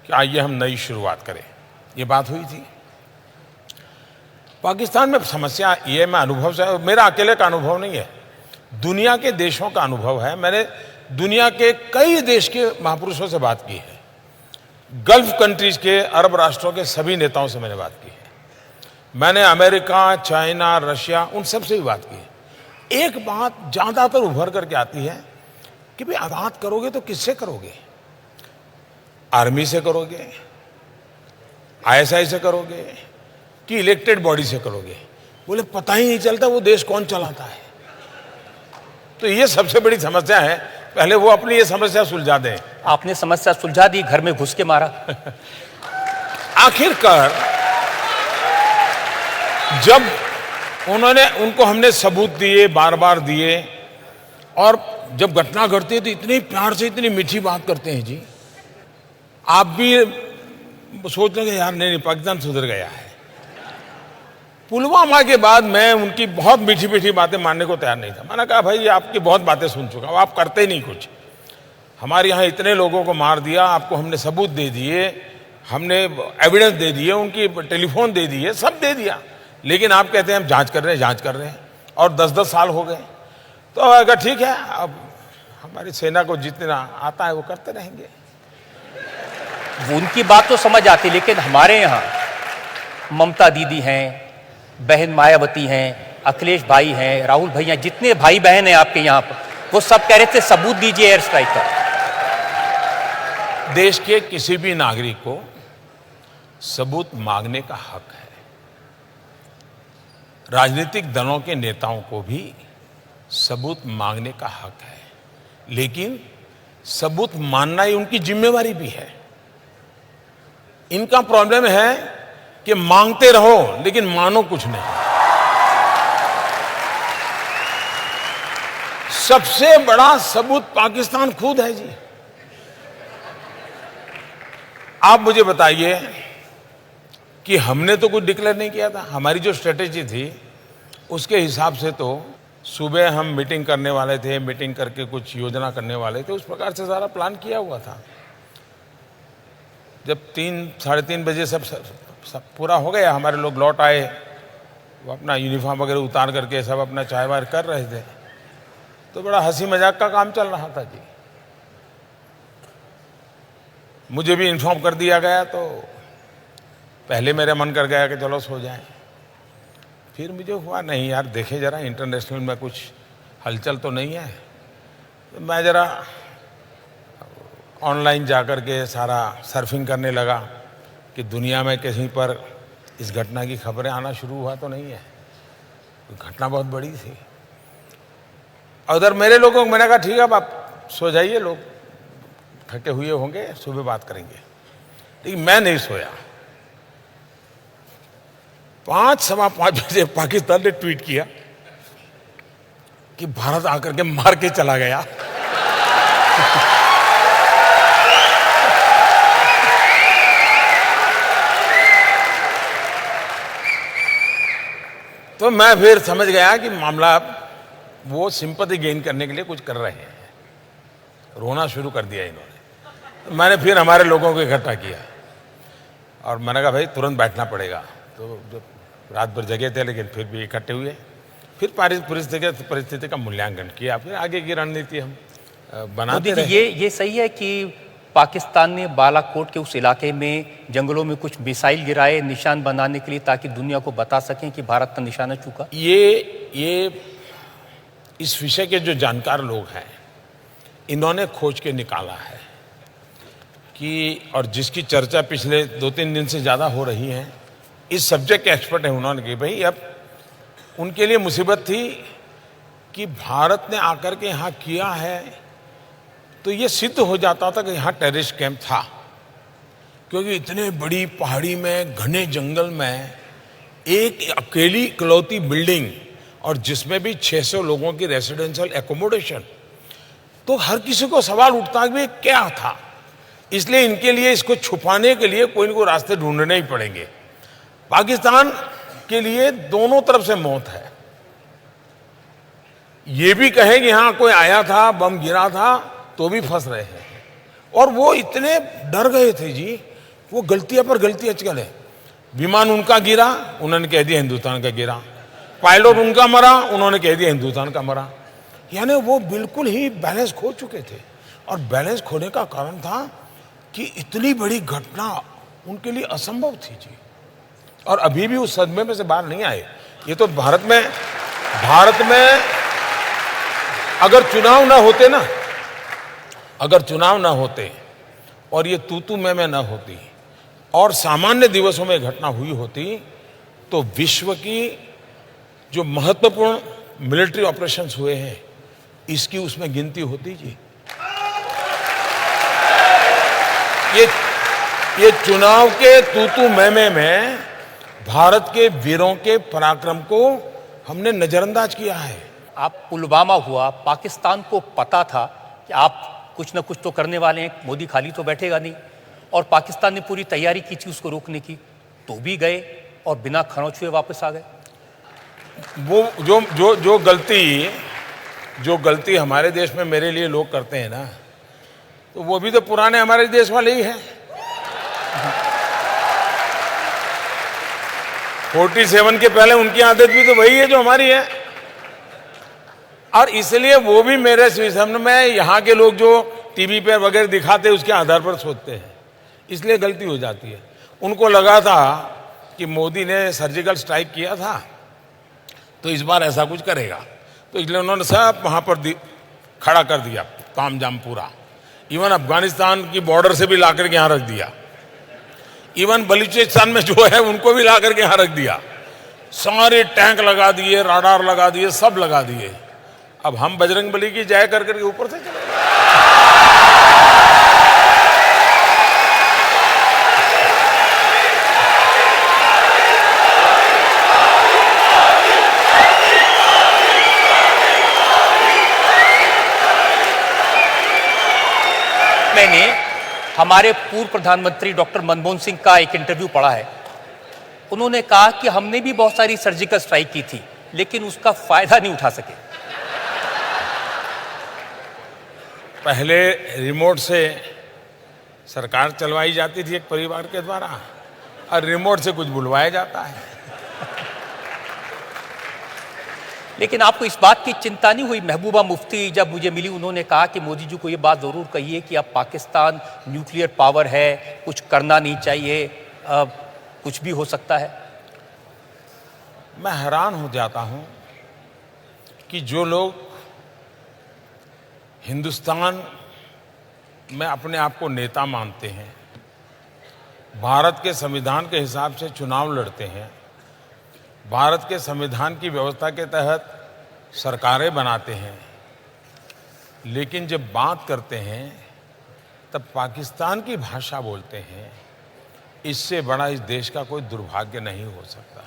कि आइए हम नई शुरुआत करें। ये बात हुई थी। पाकिस्तान में समस्या ये मैं अनुभव से, मेरा अकेले का अनुभव नहीं है, दुनिया के देशों का अनुभव है। मैंने दुनिया के कई देश के महापुरुषों से बात की है, गल्फ कंट्रीज के, अरब राष्ट्रों के सभी नेताओं से मैंने बात की है, मैंने अमेरिका, चाइना, रशिया, उन सब से भी बात की है। एक बात ज्यादातर उभर करके आती है कि भाई आघात करोगे तो किससे करोगे? आर्मी से करोगे, आईएसआई से करोगे कि इलेक्टेड बॉडी से करोगे? बोले पता ही नहीं चलता वो देश कौन चलाता है। तो ये सबसे बड़ी समस्या है, पहले वो अपनी ये समस्या सुलझा दें। आपने समस्या सुलझा दी, घर में घुस के मारा। आखिरकार जब उनको हमने सबूत दिए, बार बार दिए, और जब घटना घटती है तो इतने प्यार से, इतनी मीठी बात करते हैं जी, आप भी सोच लेंगे यार नहीं पाकिस्तान सुधर गया है। पुलवामा के बाद मैं उनकी बहुत मीठी मीठी बातें मानने को तैयार नहीं था। मैंने कहा भाई आपकी बहुत बातें सुन चुका हूं, आप करते ही नहीं कुछ। हमारे यहाँ इतने लोगों को मार दिया, आपको हमने सबूत दे दिए, हमने एविडेंस दे दिए, उनकी टेलीफोन दे दिए, सब दे दिया, लेकिन आप कहते हैं हम जांच कर रहे हैं, जांच कर रहे हैं, और 10-10 साल हो गए। तो अगर ठीक है, अब हमारी सेना को जितना आता है वो करते रहेंगे। उनकी बात तो समझ आती, लेकिन हमारे यहाँ ममता दीदी हैं, बहन मायावती हैं, अखिलेश भाई हैं, राहुल भैया, जितने भाई बहन हैं आपके यहाँ पर, वो सब कह रहे थे सबूत दीजिए एयर स्ट्राइक का। देश के किसी भी नागरिक को सबूत मांगने का हक है। राजनीतिक दलों के नेताओं को भी सबूत मांगने का हक है, लेकिन सबूत मानना ही उनकी जिम्मेवारी भी है। इनका प्रॉब्लम है कि मांगते रहो लेकिन मानो कुछ नहीं। सबसे बड़ा सबूत पाकिस्तान खुद है जी। आप मुझे बताइए कि हमने तो कुछ डिक्लेयर नहीं किया था। हमारी जो स्ट्रेटेजी थी उसके हिसाब से तो सुबह हम मीटिंग करने वाले थे, मीटिंग करके कुछ योजना करने वाले थे, उस प्रकार से सारा प्लान किया हुआ था। जब 3-3:30 बजे सब पूरा हो गया, हमारे लोग लौट आए, वो अपना यूनिफॉर्म वगैरह उतार करके सब अपना चाय वाय कर रहे थे, तो बड़ा हंसी मजाक का काम चल रहा था जी। मुझे भी इन्फॉर्म कर दिया गया, तो पहले मेरा मन कर गया कि चलो सो जाएं। फिर मुझे हुआ नहीं यार, देखे जरा इंटरनेशनल में कुछ हलचल तो नहीं है। तो मैं जरा ऑनलाइन जाकर के सारा सर्फिंग करने लगा कि दुनिया में कहीं पर इस घटना की खबरें आना शुरू हुआ तो नहीं है। घटना बहुत बड़ी थी। उधर मेरे लोगों को मैंने कहा ठीक है अब आप सो जाइए, लोग थके हुए होंगे, सुबह बात करेंगे। लेकिन मैं नहीं सोया। 5-5:15 बजे पाकिस्तान ने ट्वीट किया कि भारत आकर के मार के चला गया। तो मैं फिर समझ गया कि मामला वो सिंपैथी गेन करने के लिए कुछ कर रहे हैं। रोना शुरू कर दिया इन्होंने। तो मैंने फिर हमारे लोगों को इकट्ठा किया और मैंने कहा भाई तुरंत बैठना पड़ेगा। तो जब रात भर जगे थे लेकिन फिर भी इकट्ठे हुए, फिर परिस्थिति का मूल्यांकन किया, फिर आगे की रणनीति हम बनाते रहे। ये सही है कि पाकिस्तान ने बालाकोट के उस इलाके में जंगलों में कुछ मिसाइल गिराए निशान बनाने के लिए, ताकि दुनिया को बता सकें कि भारत का निशाना चूका? ये इस विषय के जो जानकार लोग हैं इन्होंने खोज के निकाला है कि, और जिसकी चर्चा पिछले 2-3 दिन से ज़्यादा हो रही है, इस सब्जेक्ट के एक्सपर्ट हैं, उन्होंने कि भाई अब उनके लिए मुसीबत थी कि भारत ने आकर के यहाँ किया है तो ये सिद्ध हो जाता था कि यहाँ टेररिस्ट कैंप था, क्योंकि इतने बड़ी पहाड़ी में घने जंगल में एक अकेली इकलौती बिल्डिंग और जिसमें भी 600 लोगों की रेसिडेंशियल एकोमोडेशन, तो हर किसी को सवाल उठता कि ये क्या था। इसलिए इनके लिए इसको छुपाने के लिए कोई न कोई रास्ते ढूंढने ही पड़ेंगे। पाकिस्तान के लिए दोनों तरफ से मौत है। ये भी कहें कि यहां कोई आया था, बम गिरा था, तो भी फंस रहे हैं। और वो इतने डर गए थे जी, वो गलतियां पर गलतियां चले। विमान उनका गिरा, उन्होंने कह दिया हिंदुस्तान का गिरा। पायलट उनका मरा, उन्होंने कह दिया हिंदुस्तान का मरा। यानी वो बिल्कुल ही बैलेंस खो चुके थे। और बैलेंस खोने का कारण था कि इतनी बड़ी घटना उनके लिए असंभव थी जी। और अभी भी उस सदमे में से बाहर नहीं आए। ये तो भारत में अगर चुनाव ना होते ना, अगर चुनाव ना होते और ये तू मैं ना होती और सामान्य दिवसों में घटना हुई होती, तो विश्व की जो महत्वपूर्ण मिलिट्री ऑपरेशंस हुए हैं इसकी उसमें गिनती होती जी। ये चुनाव के तू मैं में भारत के वीरों के पराक्रम को हमने नजरअंदाज किया है। आप पुलवामा हुआ, पाकिस्तान को पता था कि आप कुछ ना कुछ तो करने वाले हैं, मोदी खाली तो बैठेगा नहीं, और पाकिस्तान ने पूरी तैयारी की थी उसको रोकने की, तो भी गए और बिना खरोंच हुए वापस आ गए। वो जो गलती हमारे देश में मेरे लिए लोग करते हैं ना, तो वो भी तो पुराने हमारे देश वाले ही हैं। 47 के पहले उनकी आदत भी तो वही है जो हमारी है। और इसलिए वो भी मेरे सामने में यहाँ के लोग जो टीवी पे वगैरह दिखाते हैं उसके आधार पर सोचते हैं, इसलिए गलती हो जाती है। उनको लगा था कि मोदी ने सर्जिकल स्ट्राइक किया था तो इस बार ऐसा कुछ करेगा, तो इसलिए उन्होंने सब वहां पर खड़ा कर दिया ताम झाम पूरा। इवन अफगानिस्तान की बॉर्डर से भी लाकर के यहां रख दिया, इवन बलूचिस्तान में जो है उनको भी लाकर के यहां रख दिया। सारे टैंक लगा दिए, राडार लगा दिए, सब लगा दिए। अब हम बजरंगबली की जय कर करके ऊपर से चले। मैंने हमारे पूर्व प्रधानमंत्री डॉक्टर मनमोहन सिंह का एक इंटरव्यू पढ़ा है। उन्होंने कहा कि हमने भी बहुत सारी सर्जिकल स्ट्राइक की थी लेकिन उसका फायदा नहीं उठा सके। पहले रिमोट से सरकार चलवाई जाती थी एक परिवार के द्वारा, और रिमोट से कुछ बुलवाया जाता है। लेकिन आपको इस बात की चिंता नहीं हुई? महबूबा मुफ्ती जब मुझे मिली, उन्होंने कहा कि मोदी जी को ये बात जरूर कहिए कि अब पाकिस्तान न्यूक्लियर पावर है, कुछ करना नहीं चाहिए, कुछ भी हो सकता है। मैं हैरान हो जाता हूं कि जो लोग हिंदुस्तान में अपने आप को नेता मानते हैं, भारत के संविधान के हिसाब से चुनाव लड़ते हैं, भारत के संविधान की व्यवस्था के तहत सरकारें बनाते हैं, लेकिन जब बात करते हैं तब पाकिस्तान की भाषा बोलते हैं, इससे बड़ा इस देश का कोई दुर्भाग्य नहीं हो सकता।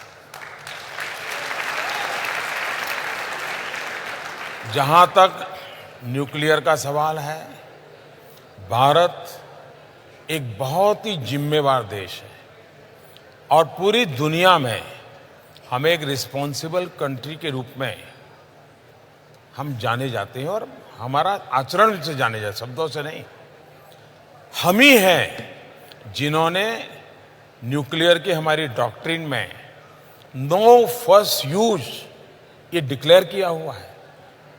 जहां तक न्यूक्लियर का सवाल है, भारत एक बहुत ही जिम्मेवार देश है और पूरी दुनिया में हम एक रिस्पॉन्सिबल कंट्री के रूप में हम जाने जाते हैं, और हमारा आचरण से जाने जाते, शब्दों से नहीं। हम ही हैं जिन्होंने न्यूक्लियर की हमारी डॉक्ट्रिन में नो फर्स्ट यूज ये डिक्लेयर किया हुआ है,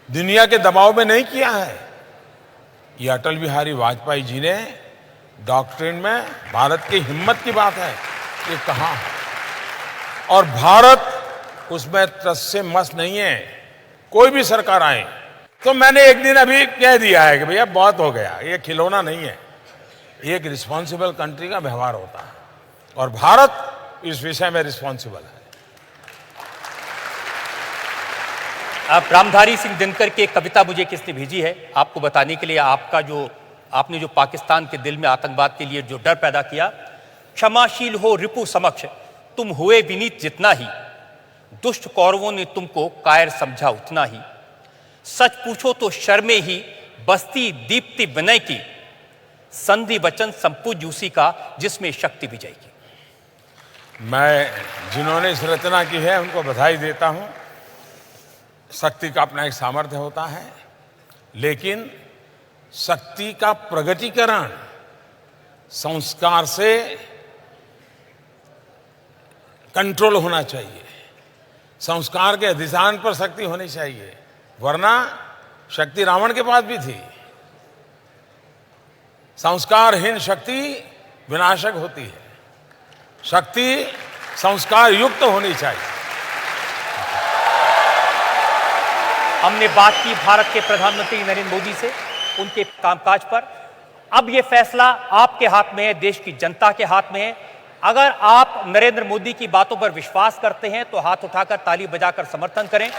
दुनिया के दबाव में नहीं किया है। ये अटल बिहारी वाजपेयी जी ने डॉक्ट्रिन में, भारत की हिम्मत की बात है, ये कहा है। और भारत उसमें टस से मस नहीं है। कोई भी सरकार आए तो मैंने एक दिन अभी कह दिया है कि भैया बहुत हो गया, ये खिलौना नहीं है, एक रिस्पॉन्सिबल कंट्री का व्यवहार होता है, और भारत इस विषय में रिस्पॉन्सिबल है। अब रामधारी सिंह दिनकर की एक कविता मुझे किसने भेजी है आपको बताने के लिए, आपने जो पाकिस्तान के दिल में आतंकवाद के लिए जो डर पैदा किया। क्षमाशील हो रिपु समक्ष तुम हुए विनीत जितना ही, दुष्ट कौरवों ने तुमको कायर समझा उतना ही। सच पूछो तो शर्मे ही बस्ती दीप्ति विनय की, संधि वचन संपूज्य उसी का जिसमें शक्ति विजय की। मैं जिन्होंने इस रचना की है उनको बधाई देता हूं। शक्ति का अपना एक सामर्थ्य होता है, लेकिन शक्ति का प्रगटीकरण संस्कार से कंट्रोल होना चाहिए। संस्कार के अधिष्ठान पर शक्ति होनी चाहिए, वरना शक्ति रावण के पास भी थी। संस्कारहीन शक्ति विनाशक होती है, शक्ति संस्कार युक्त होनी चाहिए। हमने बात की भारत के प्रधानमंत्री नरेंद्र मोदी से, उनके कामकाज पर। अब यह फैसला आपके हाथ में है, देश की जनता के हाथ में है। अगर आप नरेंद्र मोदी की बातों पर विश्वास करते हैं तो हाथ उठाकर ताली बजाकर समर्थन करें।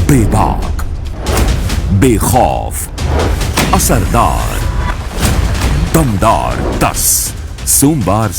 बेबाक, बेखौफ, असरदार, दमदार 10 सोमवार